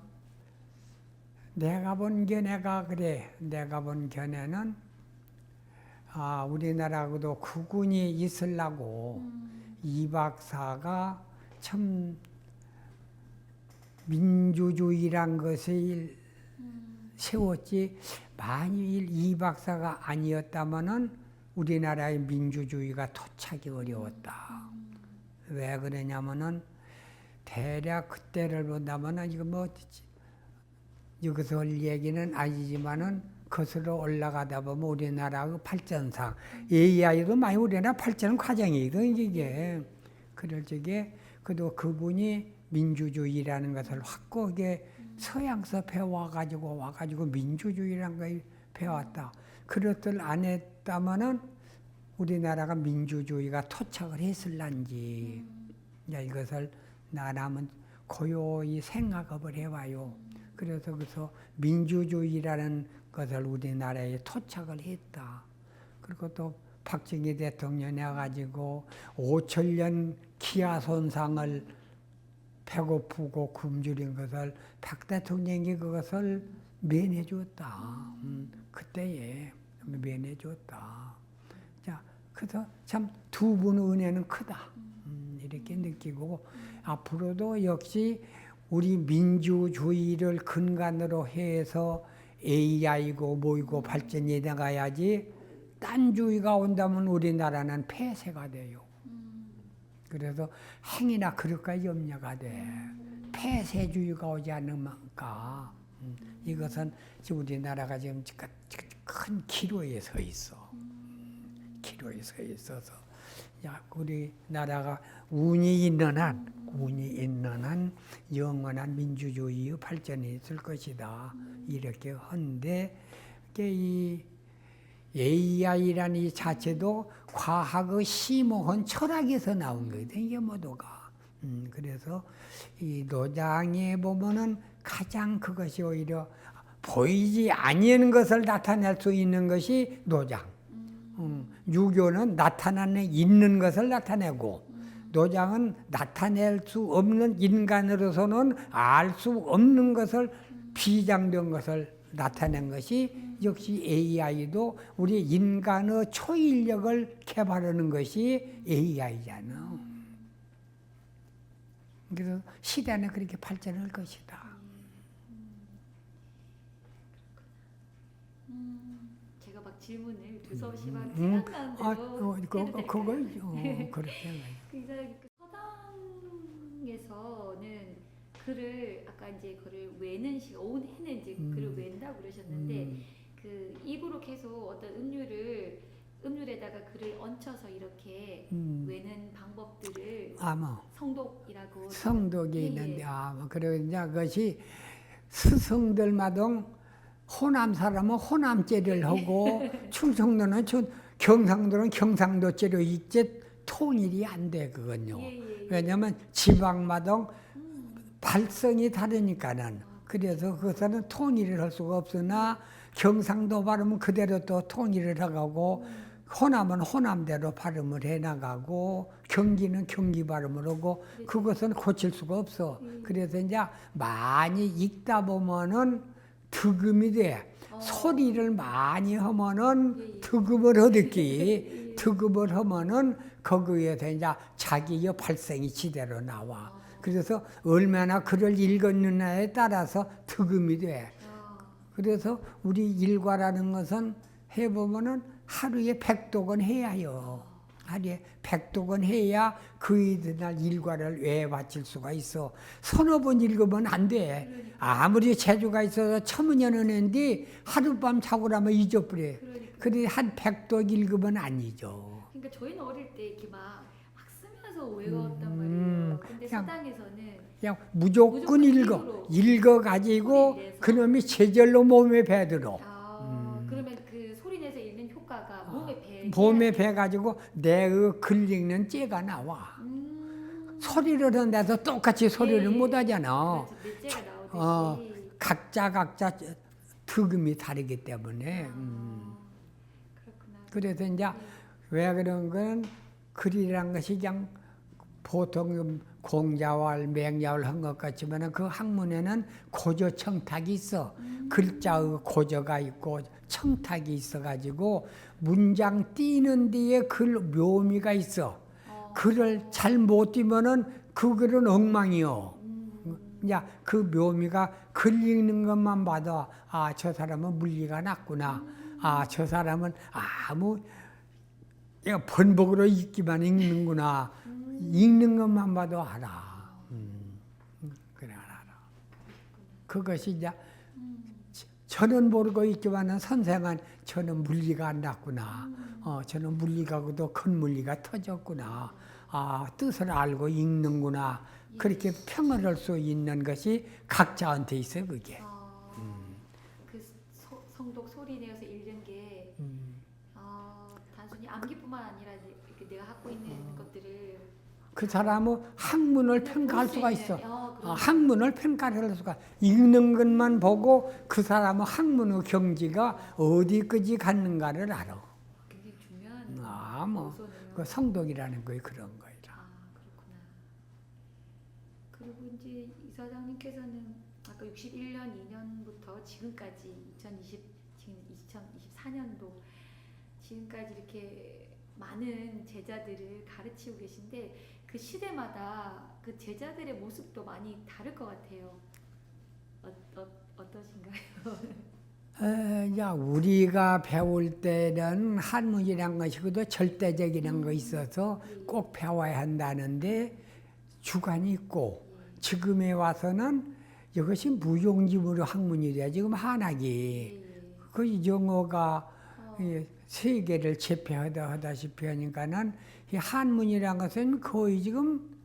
내가 본 견해가 그래. 내가 본 견해는 우리나라하고도 국군이 있으려고 이 박사가 참 민주주의란 것을 세웠지. 만일 이 박사가 아니었다면은 우리나라의 민주주의가 토착이 어려웠다. 왜 그러냐면은 대략 그때를 본다면은 이거 뭐 여기서 할 얘기는 아니지만은 거슬러 올라가다 보면 우리나라의 발전상 AI도 많이 우리나라 발전 과정이거든 이게. 그럴 적에 그래도 그분이 민주주의라는 것을 확고하게 서양서 와가지고 민주주의라는 걸 배웠다. 그것들 안 했다면은 우리나라가 민주주의가 토착을 했을란지. 이것을 나라면 고요히 생각을 해봐요. 그래서 민주주의라는 것을 우리나라에 토착을 했다. 그리고 또 박정희 대통령이 와가지고 5천년 기아 손상을 배고프고 굶주린 것을 박 대통령이 그것을 면해 줬다. 그때에 면해 줬다. 자, 그래서 참 두 분의 은혜는 크다. 이렇게 느끼고 앞으로도 역시 우리 민주주의를 근간으로 해서 AI고 뭐이고 발전이 나가야지 딴주의가 온다면 우리나라는 폐쇄가 돼요. 그래서 행이나 그릇까지 염려가 돼. 폐쇄주의가 오지 않으니까 이것은 우리나라가 지금 큰 기로에 서 있어. 기로에 서 있어서 우리나라가 운이 있는 한 영원한 민주주의의 발전이 있을 것이다. 이렇게 한데 이 AI라는 이 자체도 과학의 심오한 철학에서 나온 거거든, 이게 모두가. 그래서 이 노장에 보면은 가장 그것이 오히려 보이지 아니하는 것을 나타낼 수 있는 것이 노장. 유교는 나타나는 있는 것을 나타내고 노장은 나타낼 수 없는 인간으로서는 알 수 없는 것을 비장된 것을 나타낸 것이 역시 AI도 우리 인간의 초인력을 개발하는 것이 AI잖아. 그래서 시대는 그렇게 발전할 것이다. 제가 막 질문을 두서없이 막 생각나는 대로 해도 될까요? 그거죠. 그렇게. 그 서당에서는 글을 아까 이제 그를 외는 시간 오해는 이제 글을 웬다고 그러셨는데 그 입으로 계속 어떤 음률에다가 글을 얹혀서 이렇게 외는 방법들을 아마 성독이라고 성독이 예, 있는데 예. 아마 그래 이제 그것이 스승들마다 호남 사람은 호남제를 하고 충청도는 경상도는 경상도제로 있지 통일이 안 돼 그건요. 예, 예, 예. 왜냐하면 지방마다 발성이 다르니까는 그래서 그것은 통일을 할 수가 없으나 경상도 발음은 그대로 또 통일을 하고 호남은 호남대로 발음을 해나가고 경기는 경기 발음을 하고 그것은 고칠 수가 없어. 그래서 이제 많이 읽다 보면은 득음이 돼. 소리를 많이 하면은 득음을 하듯이 득음을 하면은 거기에서 이제 자기의 발성이 지대로 나와. 그래서 얼마나 글을 읽었느냐에 따라서 득음이 돼. 그래서 우리 일과라는 것은 해보면은 하루에 100독은 해야요. 하루에 100독은 해야 그 이튿날 일과를 외워바칠 수가 있어. 서너 번 읽으면 안 돼. 아무리 재주가 있어서 천문연은 했는데 하룻밤 자고 나면 잊어버려. 그래 한 100독 읽으면 안 잊어. 그러니까 저희는 어릴 때 이렇게 막 쓰면서 외웠단 말이에요. 근데 그냥 서당에서는 그냥 무조건 입으로 읽어가지고 소리 내서. 그놈이 제절로 몸에 배들어. 그러면 그 소리 내서 읽는 효과가 몸에 배. 몸에 배가지고 내의 글 읽는 째가 나와. 소리를 한데도 똑같이 소리를 못 하잖아. 그렇죠. 넷째가 나오듯이. 각자 득음이 다르기 때문에. 그렇구나. 그래서 이제 왜 그런 건 글이란 것이 그냥 보통 공자왈, 맹자왈 한 것 같지만 그 학문에는 고조 청탁이 있어. 글자의 고조가 있고 청탁이 있어가지고 문장 띄는 뒤에 글 묘미가 있어. 글을 잘 못 띄면은 그 글은 엉망이요. 이제 그 묘미가 글 읽는 것만 봐도 아, 저 사람은 물리가 낮구나. 아, 저 사람은 아무 얘가 번복으로 읽기만 읽는구나. 읽는 것만 봐도 알아. 그래 알아. 그것이 이제 저는 모르고 있지만은 선생은 저는 물리가 안 났구나. 저는 물리가고도 큰 물리가 터졌구나. 아, 뜻을 알고 읽는구나. 그렇게 평을 할 수 있는 것이 각자한테 있어 그게. 그 성독 소리 내어서 읽는 게 단순히 암기뿐만 아니라 이렇게 내가 갖고 있는 것들을 그 사람은 학문을 평가할 수가 있어. 그렇죠. 학문을 평가할 수가. 읽는 것만 보고 그 사람은 학문의 경지가 어디까지 갔는가를 알아. 굉장히 중요한 뭐 그 성독이라는 거에 그런 거이라. 그렇구나. 그리고 이제 이사장님께서는 아까 61년 2년부터 지금까지 지금 2024년도 지금까지 이렇게 많은 제자들을 가르치고 계신데 그 시대마다 그 제자들의 모습도 많이 다를 것 같아요. 어떠신가요? 이제 우리가 배울 때는 한문이란 것이고도 절대적이라는 거 있어서 꼭 배워야 한다는데 주관이 있고 지금에 와서는 이것이 무용지물의 학문이래요. 지금 한학이 그 영어가 세계를 제패하다시피 하니까는 이 한문이란 것은 거의 지금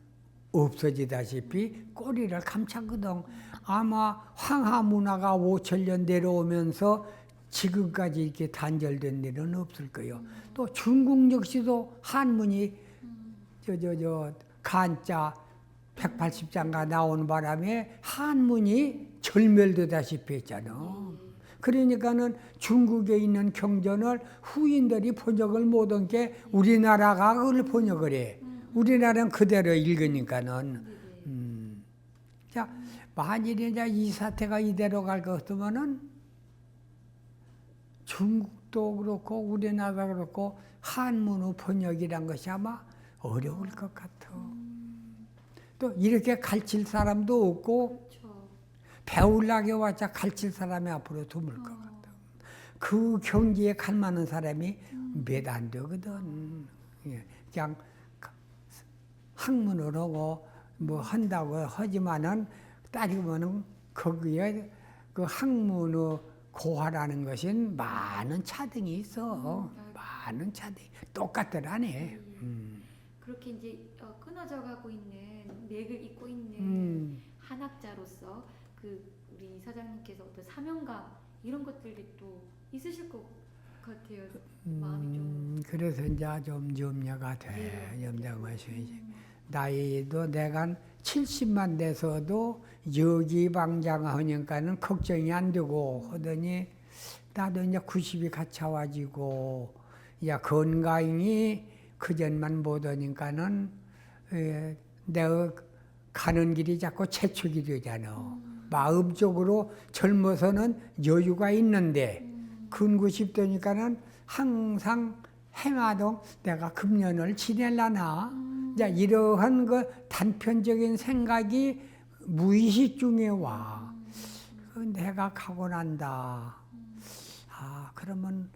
없어지다시피 꼬리를 감췄거든. 아마 황하 문화가 5천년 내려오면서 지금까지 이렇게 단절된 일은 없을 거예요. 또 중국 역시도 한문이 간자 180장가 나오는 바람에 한문이 절멸되다시피 했잖아. 그러니까는 중국에 있는 경전을 후인들이 번역을 못한 게 우리나라가 그걸 번역을 해. 우리나라는 그대로 읽으니까는. 네네. 자, 만일에 이제 이 사태가 이대로 갈 것 같으면은 중국도 그렇고 우리나라도 그렇고 한문의 번역이란 것이 아마 어려울 것 같아. 또 이렇게 가르칠 사람도 없고 그렇죠. 배우려고 왔자 가르칠 사람이 앞으로 드물 것 같아. 그 경지에 갈 만한 사람이 몇 안 되거든. 예, 그냥 학문을 하고 뭐 한다고 하지만은 따지면은 거기에 그 학문의 고하라는 것은 많은 차등이 있어. 많은 차등이 똑같더라네. 그렇게 이제 끊어져 가고 있는 맥을 잇고 있는 한학자로서 그 우리 이사장님께서 어떤 사명감 이런 것들이 또 있으실 것 같아요. 마음이 좀. 그래서 이제 좀 염려가 돼. 네. 염려하셔야지. 나이도 내가 70만 돼서도 여기방장하니까는 걱정이 안 되고 하더니 나도 이제 90이 가차와지고 이제 건강이 그전만 못하니까는 내가 가는 길이 자꾸 재촉이 되잖아. 마음적으로 젊어서는 여유가 있는데 근구 10대니까는 항상 행하던 내가 금년을 지낼라나. 이제 이러한 그 단편적인 생각이 무의식 중에 와. 내가 가고 난다. 아, 그러면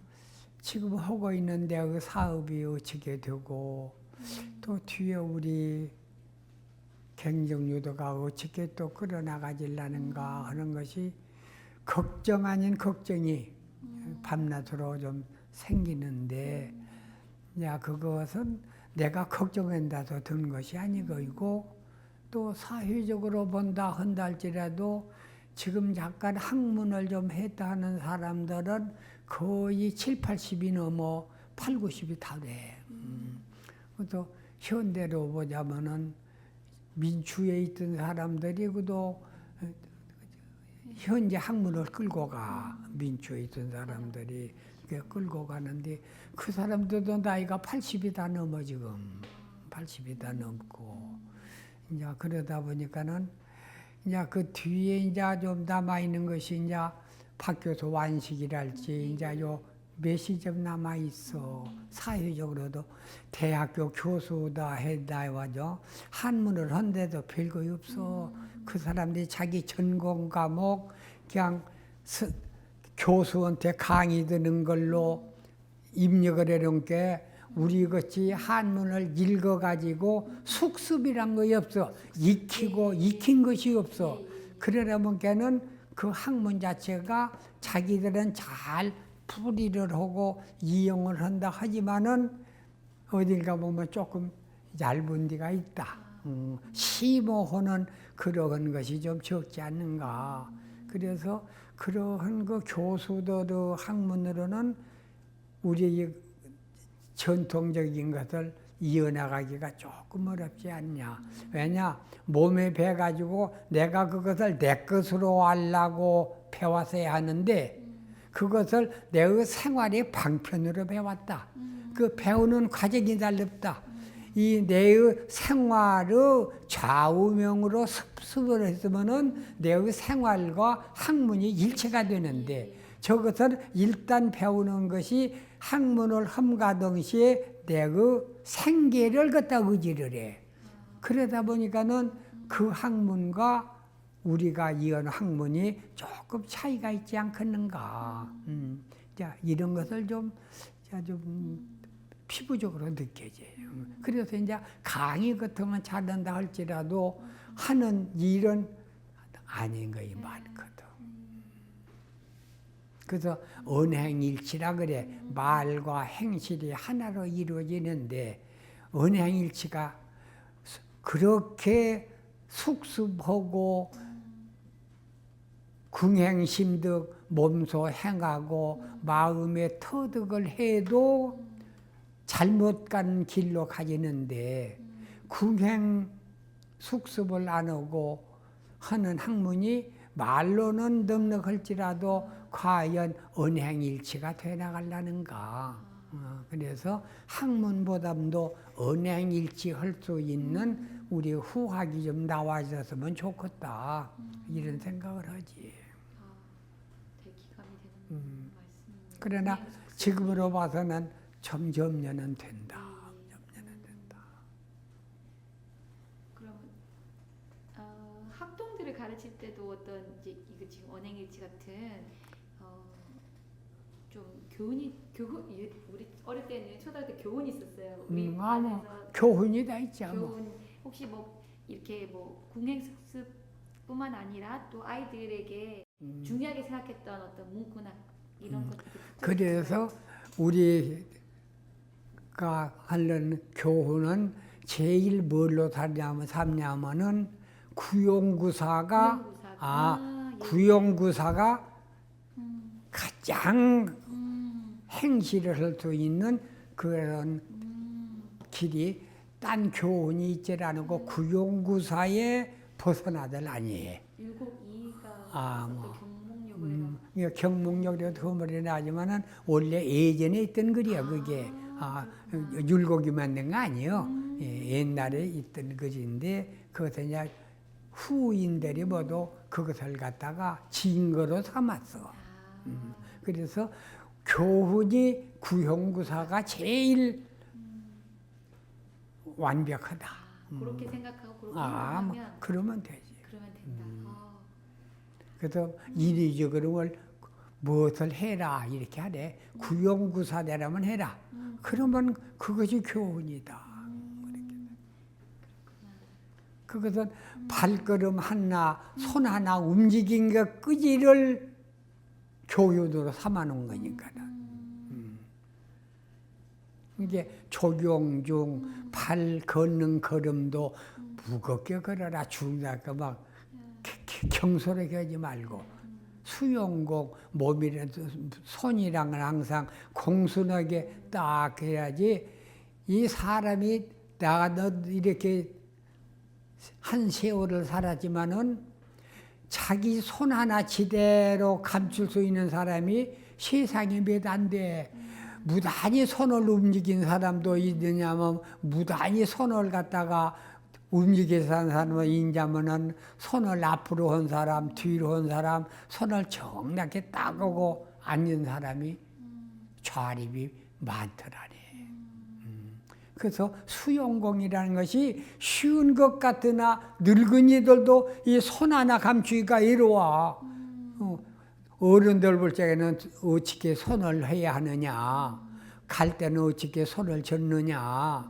지금 하고 있는 내 그 사업이 어찌게 되고 또 뒤에 우리 경정유도가 어떻게 또 끌어나가질라는가 하는 것이 걱정 아닌 걱정이 밤낮으로 좀 생기는데, 야, 그것은 내가 걱정한다서 든 것이 아니고, 또 사회적으로 본다 한다 할지라도 지금 잠깐 학문을 좀 했다 하는 사람들은 거의 7, 80이 넘어 8, 90이 다 돼. 또 현대로 보자면은 민주에 있던 사람들이 그도 현재 학문을 끌고 가. 민주에 있던 사람들이 끌고 가는데 그 사람들도 나이가 80이 다 넘어 지금. 80이 다 넘고. 이제 그러다 보니까는 이제 그 뒤에 이제 좀 남아 있는 것이 이제 박교수 완식이랄지 이제 요 몇이 좀 남아 있어. 사회적으로도 대학교 교수다 해다와죠. 한문을 한데도 별거 없어. 그 사람들이 자기 전공 과목 그냥 교수한테 강의 듣는 걸로 입력을 해놓은 게 우리 같이 한문을 읽어가지고 숙습이란 것이 없어. 익힌 것이 없어. 그러려면 걔는 그 학문 자체가 자기들은 잘 풀이를 하고 이용을 한다 하지만은 어딜가 보면 조금 얇은 데가 있다. 심오하는 그러한 것이 좀 적지 않는가. 그래서 그러한 그 교수들의 학문으로는 우리의 전통적인 것을 이어나가기가 조금 어렵지 않냐. 왜냐? 몸에 배가지고 내가 그것을 내 것으로 하려고 배웠어야 하는데 그것을 내의 생활의 방편으로 배웠다. 그 배우는 과정이 달랐다. 이 내의 생활의 좌우명으로 습습을 했으면은 내의 생활과 학문이 일체가 되는데 저것을 일단 배우는 것이 학문을 함과 동시에 내의 생계를 갖다 의지를 해. 그러다 보니까는 그 학문과 우리가 이어는 학문이 조금 차이가 있지 않겠는가. 자, 이런 것을 좀 피부적으로 느껴져요. 그래서 이제 강의 같은 건 잘한다 할지라도 하는 일은 아닌 것이 많거든. 그래서 언행일치라 그래. 말과 행실이 하나로 이루어지는데 언행일치가 그렇게 숙습하고 궁행심득 몸소 행하고 마음의 터득을 해도 잘못 간 길로 가지는데 궁행 숙습을 안 하고 하는 학문이 말로는 넉넉할지라도 과연 언행일치가 돼 나가려는가. 그래서 학문보담도 언행일치할 수 있는 우리 후학이 좀 나와줬으면 좋겠다. 이런 생각을 하지. 되게 기감이 되는 말씀입니다. 그러나 언행 지금으로 봐서는 점점년은 된다. 점년은 된다. 그러면 학동들을 가르칠 때도 어떤 이제 이거 지금 언행일치 같은 좀 우리 어릴 때는 초등학교 때 교훈이 있었어요. 우리 뭐 반에서 교훈이 다 있죠. 뭐. 교훈 혹시 뭐 이렇게 뭐 궁행숙습뿐만 아니라 또 아이들에게 중요하게 생각했던 어떤 문구나 이런 것들이 그래서 우리가 하는 교훈은 제일 뭘로 삼냐면은 구용구사가 가장 행실을 할 수 있는 그런 길이 딴 교훈이 있질 않고 구용구사에 벗어나들 아니에요. 율곡이가 뭐. 경목력을 경목력이라도 그 말이 나지만은 원래 예전에 있던 글이야 그게. 율곡이 만든 거 아니에요. 옛날에 있던 글인데 그것을 이제 후인들이 모두 그것을 갖다가 증거로 삼았어. 그래서 교훈이 구용구사가 제일 완벽하다. 그렇게 생각하고 그렇게 하면 그러면 되지. 그러면 된다. 그래서 이리저리 무엇을 해라 이렇게 하래. 구용구사대라면 해라. 그러면 그것이 교훈이다. 그것은 발걸음 하나, 손 하나 움직인 것 끄지를 교훈으로 삼아놓은 거니까. 이게 조경 중 발 걷는 걸음도 무겁게 걸어라. 죽나까 막 경솔하게 하지 말고 수용공 몸이라도 손이랑은 항상 공손하게 딱 해야지. 이 사람이 너 이렇게 한 세월을 살았지만은 자기 손 하나 지대로 감출 수 있는 사람이 세상에 몇 안 돼. 무단히 손을 움직인 사람도 있느냐면 무단히 손을 갖다가 움직여서 한 사람은 인자면은 손을 앞으로 한 사람, 뒤로 한 사람, 손을 정확하게 따고 앉는 사람이 좌립이 많더라네. 그래서 수용공이라는 것이 쉬운 것 같으나 늙은이들도 이 손 하나 감추기가 어려워. 어른들 볼 적에는 어떻게 손을 해야 하느냐, 갈 때는 어떻게 손을 젓느냐,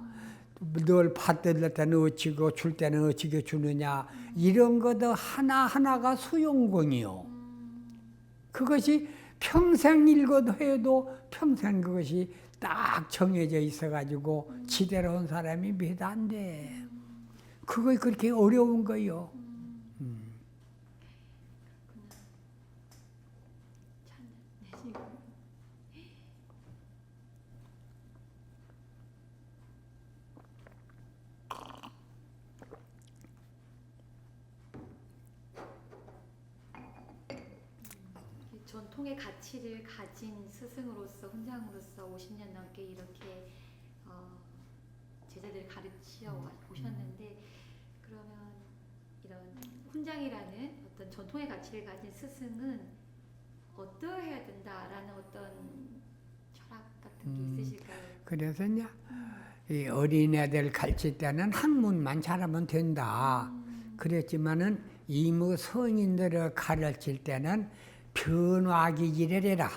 늘 받들 때는 어찌고 줄 때는 어찌게 주느냐, 이런 것도 하나하나가 수용공이요. 그것이 평생 읽어도 해도 평생 그것이 딱 정해져 있어가지고 지대로 온 사람이 몇 안 돼. 그거 그렇게 어려운 거요. 전통의 가치를 가진 스승으로서 훈장으로서 50년 넘게 이렇게 제자들을 가르쳐 오셨는데, 그러면 이런 훈장이라는 어떤 전통의 가치를 가진 스승은 어떠해야 된다라는 어떤 철학 같은 게 있으실까요? 그래서 이제 이 어린애들 가르칠 때는 학문만 잘하면 된다. 그랬지만은 이무 성인들을 가르칠 때는 변화 기질을 해라.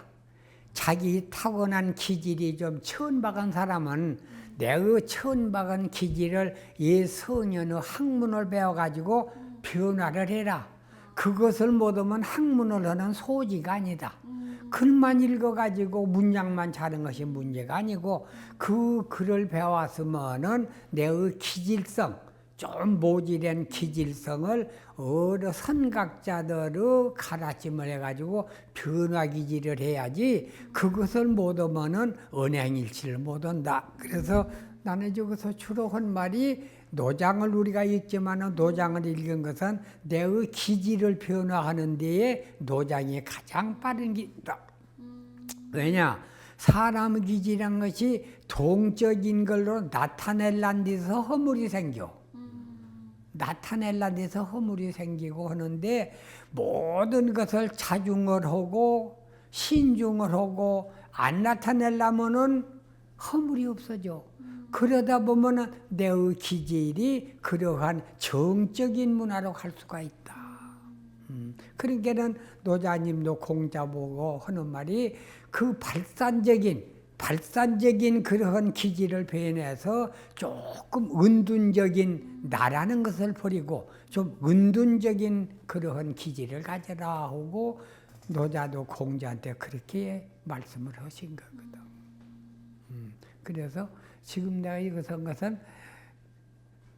자기 타고난 기질이 좀 천박한 사람은 내의 천박한 기질을 이 성현의 학문을 배워가지고 변화를 해라. 그것을 못하면 학문을 하는 소지가 아니다. 글만 읽어가지고 문장만 잘한 것이 문제가 아니고 그 글을 배웠으면은 내의 기질성, 좀 모질한 기질성을 어느 선각자들의 가르침을 해가지고 변화 기질을 해야지 그것을 못하면은 언행일치를 못한다. 그래서 나는 저기서 주로 한 말이 노장을 우리가 읽지만 노장을 읽은 것은 내의 기질을 변화하는 데에 노장이 가장 빠른 길이다. 왜냐? 사람 기질이란 것이 동적인 걸로 나타낼란 데서 허물이 생겨. 나타낼란 데서 허물이 생기고 하는데 모든 것을 자중을 하고 신중을 하고 안 나타내려면은 허물이 없어져. 그러다 보면은 내의 기질이 그러한 정적인 문화로 갈 수가 있다. 그러니까는 노자님도 공자 보고 하는 말이 그 발산적인 그러한 기질을 배내서 조금 은둔적인 나라는 것을 버리고 좀 은둔적인 그러한 기질을 가져라 하고 노자도 공자한테 그렇게 말씀을 하신 거거든. 그래서 지금 내가 이것을 한 것은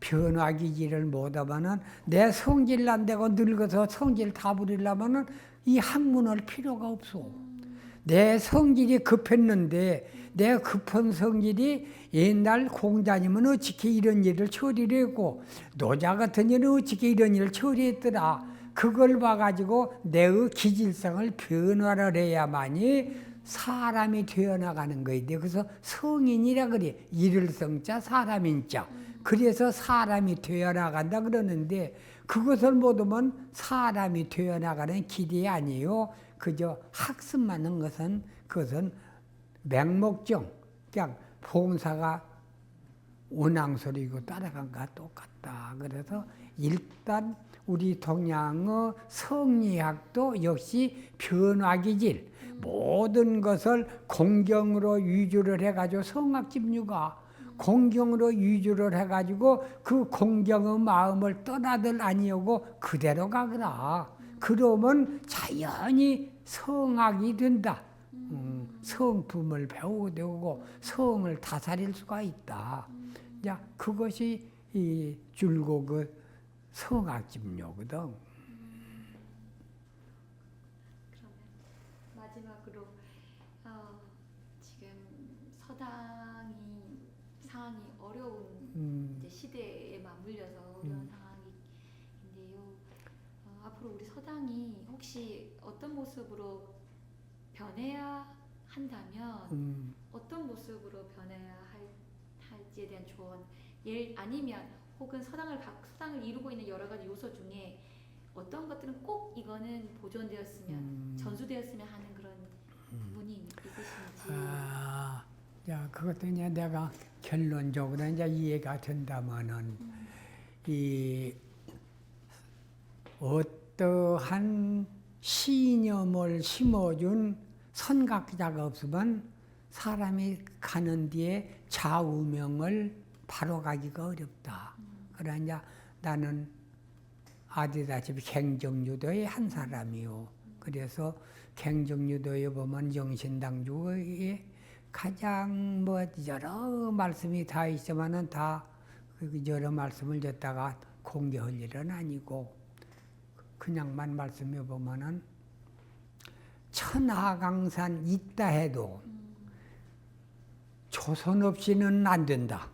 변화기질을 못하면은 내 성질 난다고 늙어서 성질 다 부리려면은 이 학문할 필요가 없어. 내 성질이 급했는데 내 급한 성질이 옛날 공자님은 어떻게 이런 일을 처리를 했고 노자 같은 일은 어떻게 이런 일을 처리했더라. 그걸 봐가지고 내의 기질성을 변화를 해야만이 사람이 되어나가는 거야. 그래서 성인이라 그래. 이를 성자 사람인자. 그래서 사람이 되어나간다 그러는데 그것을 못하면 사람이 되어나가는 길이 아니에요. 그저 학습만 한 것은 그것은 맹목적 그냥 봉사가 원앙소리고 따라간 것과 똑같다. 그래서 일단 우리 동양의 성리학도 역시 변화기질 모든 것을 공경으로 위주를 해가지고 성학집류가 공경으로 위주를 해가지고 그 공경의 마음을 떠나들 아니오고 그대로 가거라. 그러면 자연히 성학이 된다. 성품을 배우게 되고 성을 다스릴 수가 있다. 자, 그것이 이 줄고 그 성학집료거든. 그러면 마지막으로 지금 서당이 상황이 어려운 이제 시대에 맞물려서 어려운 상황인데요. 앞으로 우리 서당이 혹시 어떤 모습으로 변해야 한다면 어떤 모습으로 변해야 할지에 대한 조언, 아니면 혹은 서당을 이루고 있는 여러 가지 요소 중에 어떤 것들은 꼭 이거는 보존되었으면 전수되었으면 하는 그런 부분이 있으신지. 자, 그것도 이제 내가 결론적으로 이제 이해가 된다면은 이 어떠한 신념을 심어준 선각자가 없으면 사람이 가는 뒤에 좌우명을 바로 가기가 어렵다. 그러니까 나는 아시다시피 갱정유도의 한 사람이요. 그래서 갱정유도에 보면 영신당주의 가장 여러 말씀이 다 있지만은 다 여러 말씀을 듣다가 공개할 일은 아니고 그냥만 말씀해 보면은 천하강산 있다 해도 조선 없이는 안 된다.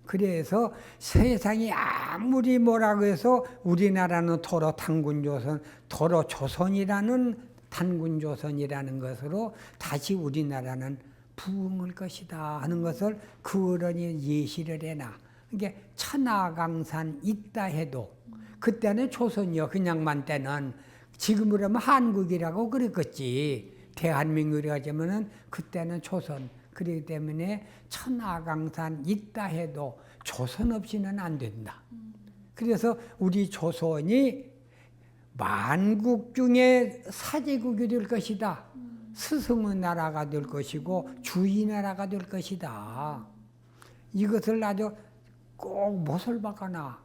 그래서 세상이 아무리 뭐라고 해서 우리나라는 도로 단군조선, 도로 조선이라는 단군조선이라는 것으로 다시 우리나라는 부흥할 것이다 하는 것을 그 어른이 예시를 해놔. 그러니까 천하강산 있다 해도 그때는 조선이요. 그냥만 때는 지금으로 하면 한국이라고 그랬겠지. 대한민국이라고 하자면은 그때는 조선. 그렇기 때문에 천하강산 있다 해도 조선 없이는 안 된다. 그래서 우리 조선이 만국 중에 사제국이 될 것이다. 스승의 나라가 될 것이고 주의 나라가 될 것이다. 이것을 아주 꼭 못을 박아놔.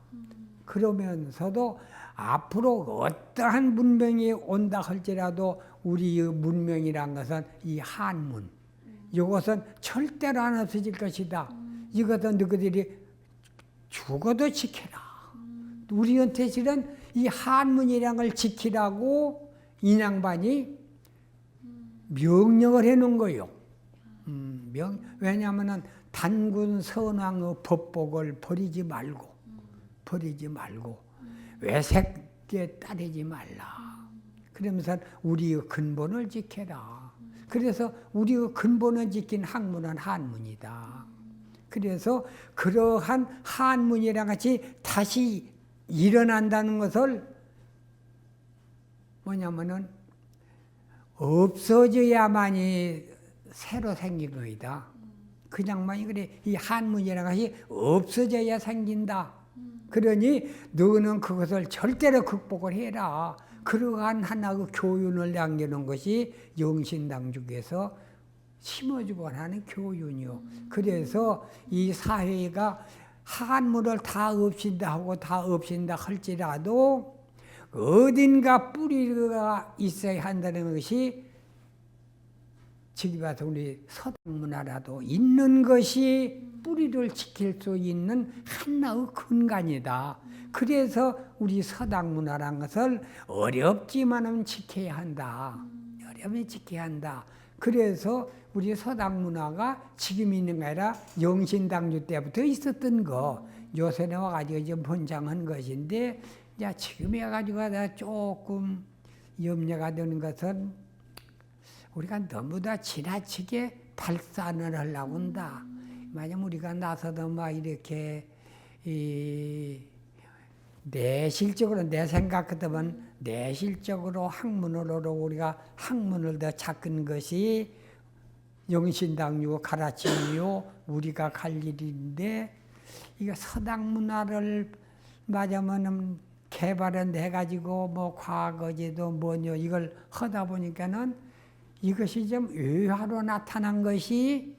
그러면서도 앞으로 어떠한 문명이 온다 할지라도 우리의 문명이란 것은 이 한문. 이것은 절대로 안 없어질 것이다. 이것은 너희들이 죽어도 지켜라. 우리한테 실은 이 한문이란 걸 지키라고 인양반이 명령을 해놓은 거예요. 왜냐하면은 단군 선왕의 법복을 버리지 말고 외색에 따르지 말라. 그러면서 우리의 근본을 지켜라. 그래서 우리의 근본을 지킨 학문은 한문이다. 그래서 그러한 한문이랑 같이 다시 일어난다는 것을 뭐냐면은 없어져야만이 새로 생긴 거이다. 그냥만이 그래. 이 한문이라는 것이 없어져야 생긴다. 그러니 너는 그것을 절대로 극복을 해라. 그러한 하나의 교훈을 남겨놓은 것이 영신당중에서 심어주고 하는 교훈이요. 그래서 이 사회가 한문을 다 없앤다 하고 다 없앤다 할지라도 어딘가 뿌리가 있어야 한다는 것이 지금 와서 우리 서당문화라도 있는 것이 뿌리를 지킬 수 있는 하나의 근간이다. 그래서 우리 서당문화란 것을 어렵지만은 지켜야 한다. 어렵게 지켜야 한다. 그래서 우리 서당문화가 지금 있는 게 아니라 영신당주 때부터 있었던 거. 요새는 와가지고 좀 번창한 것인데, 야, 지금 해가지고 나 조금 염려가 되는 것은 우리가 너무 다 지나치게 발산을 하려고 한다. 만약 우리가 나서도 막 이렇게 내실적으로 내 생각 같으면 내실적으로 학문으로 우리가 학문을 더 찾는 것이 영신당요 가르침이요 우리가 갈 일인데 이거 서당 문화를 맞으면은 개발은 해가지고 뭐 과거제도 뭐냐 이걸 하다 보니까는 이것이 좀 의화로 나타난 것이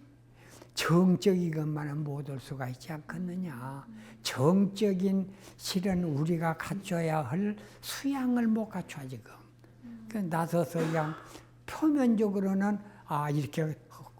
정적인 것만은 못 올 수가 있지 않겠느냐. 정적인 실은 우리가 갖춰야 할 수양을 못 갖춰 지금. 나서서 그냥 표면적으로는 이렇게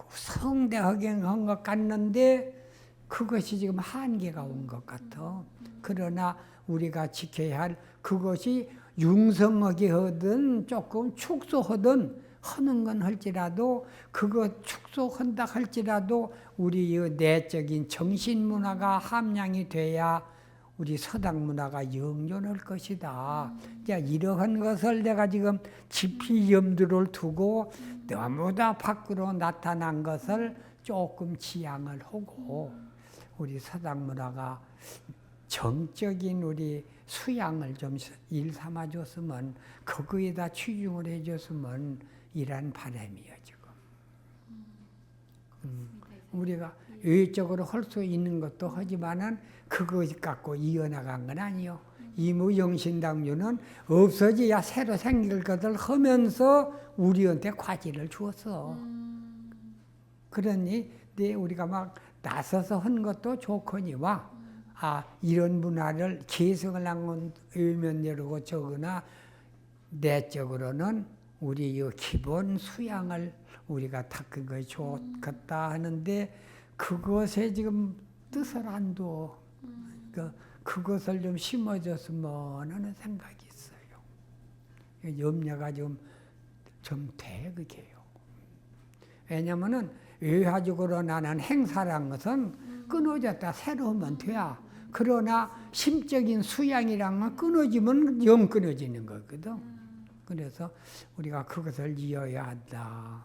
성대하게 한 것 같는데 그것이 지금 한계가 온 것 같아. 그러나 우리가 지켜야 할 그것이 융성하게 하든 조금 축소하든 하는 건 할지라도 그거 축소한다 할지라도 우리의 내적인 정신문화가 함량이 돼야 우리 서당문화가 영존할 것이다. 이러한 것을 내가 지금 깊이 염두를 두고 너무 다 밖으로 나타난 것을 조금 지양을 하고 우리 서당문화가 정적인 우리 수양을 좀 일삼아 줬으면 그거에다 치중을 해줬으면 이란 바람이에요 지금. 우리가 외적으로 할 수 있는 것도 하지만은 그것 갖고 이어나간 건 아니요. 이무영신당류는 없어져야 새로 생길 것을 하면서 우리한테 과제를 주었어. 그러니 우리가 막 나서서 한 것도 좋거니와 이런 문화를 개성을 한건 의면내려고 적으나 내적으로는 우리의 기본 수양을 우리가 닦은 것이 좋겠다 하는데 그것에 지금 뜻을 안 둬. 그것을 좀 심어줬으면 하는 생각이 있어요. 염려가 좀 돼, 그게요. 왜냐면은 의화적으로 나는 행사란 것은 끊어졌다 새로 하면 돼야. 그러나 심적인 수양이란 건 끊어지면 영 끊어지는 거거든. 그래서 우리가 그것을 이어야 한다.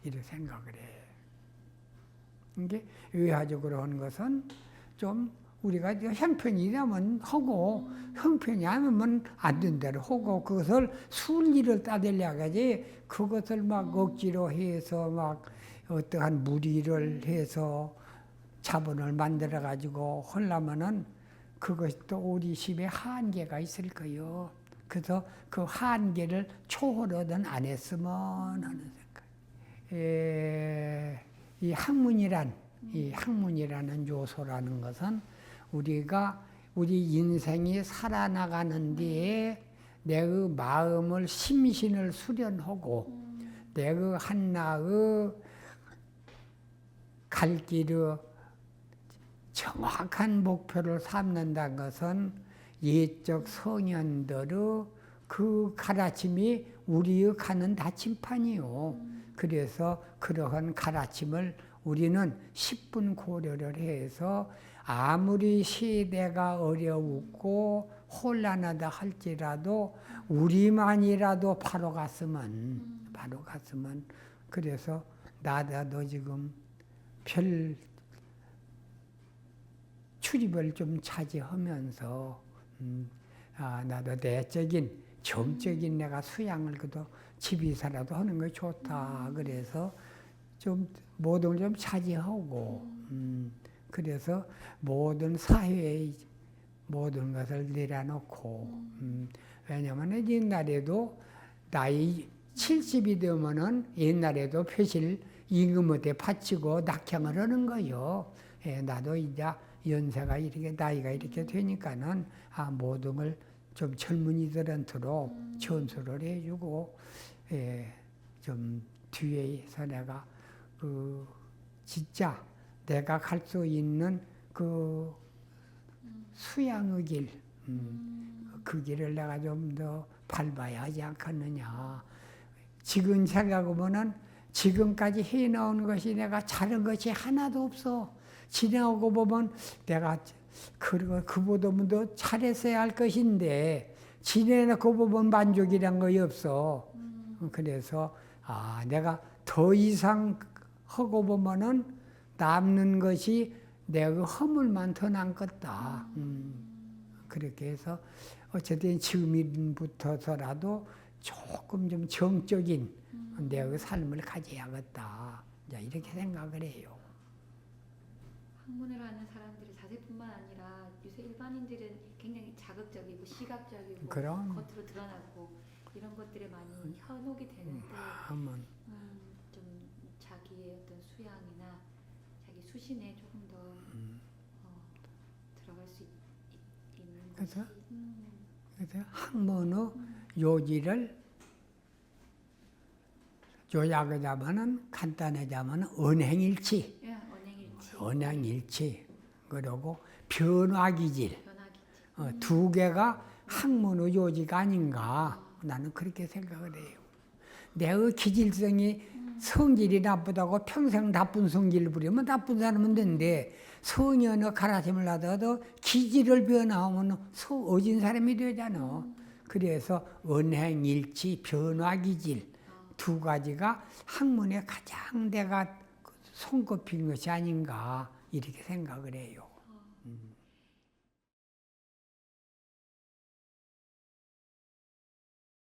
이렇게 생각을 해. 이게 의화적으로 하는 것은 좀 우리가 형편이라면 하고 형편이 아니면 안 된 대로 하고 그것을 순리를 따들려고 하지 그것을 막 억지로 해서 막 어떠한 무리를 해서 자본을 만들어 가지고 하려면은 그것이 또 우리 심에 한계가 있을 거요. 그래서 그 한계를 초월하든 안 했으면 하는 생각. 이 학문이라는 요소라는 것은 우리 인생이 살아나가는 데에 내의 마음을 심신을 수련하고 내의 한나의 갈 길의 정확한 목표를 삼는다는 것은 옛적 성현들의 그 가르침이 우리의 가는 나침판이요. 그래서 그러한 가르침을 우리는 10분 고려를 해서 아무리 시대가 어려웠고 혼란하다 할지라도 우리만이라도 바로 갔으면 그래서 나도 지금 별 출입을 좀 차지하면서 나도 내적인 정적인 내가 수양을 그도 집에서라도 하는 게 좋다. 그래서 좀 모든 걸 좀 차지하고 그래서 모든 사회의 모든 것을 내려놓고 왜냐하면 옛날에도 나이 70이 되면은 옛날에도 표실 임금한테 바치고 낙향을 하는 거요. 예, 나도 이제 연세가 이렇게 나이가 이렇게 되니까는 모든 걸 좀 젊은이들한테로 전수를 해주고 좀 뒤에서 내가 그 진짜 내가 갈 수 있는 그 수양의 길, 그 길을 내가 좀 더 밟아야 하지 않겠느냐. 지금 생각해보면은 지금까지 해놓은 것이 내가 잘한 것이 하나도 없어. 지나오고 보면 내가 그보다 더 잘했어야 할 것인데 지내놓고 보면 만족이란 것이 없어. 그래서 내가 더 이상 하고 보면은 남는 것이 내가 허물만 더 남겠다. 그렇게 해서 어쨌든 지금부터서라도 조금 좀 정적인 내 삶을 가져야겠다. 이렇게 생각을 해요. 학문을 하는 사람들의 자세뿐만 아니라 요새 일반인들은 굉장히 자극적이고 시각적이고 그럼. 겉으로 드러나고 이런 것들에 많이 현혹이 되는데 좀 자기의 어떤 수양이나 자기 수신에 조금 더 들어갈 수 있는 그래서? 것이 그래서 학문의 요지를 요약하자면은 간단하자면은 언행일치. 예, 언행일치. 언행일치. 그리고 변화기질. 변화기질. 두 개가 학문의 요지가 아닌가. 나는 그렇게 생각을 해요. 내의 기질성이 성질이 나쁘다고 평생 나쁜 성질을 부리면 나쁜 사람은 된대. 성현의 가르침을 하다가도 기질을 변화하면 어진 사람이 되잖아. 그래서 언행일치, 변화기질. 두 가지가 학문에 가장 내가 손꼽힌 것이 아닌가 이렇게 생각을 해요.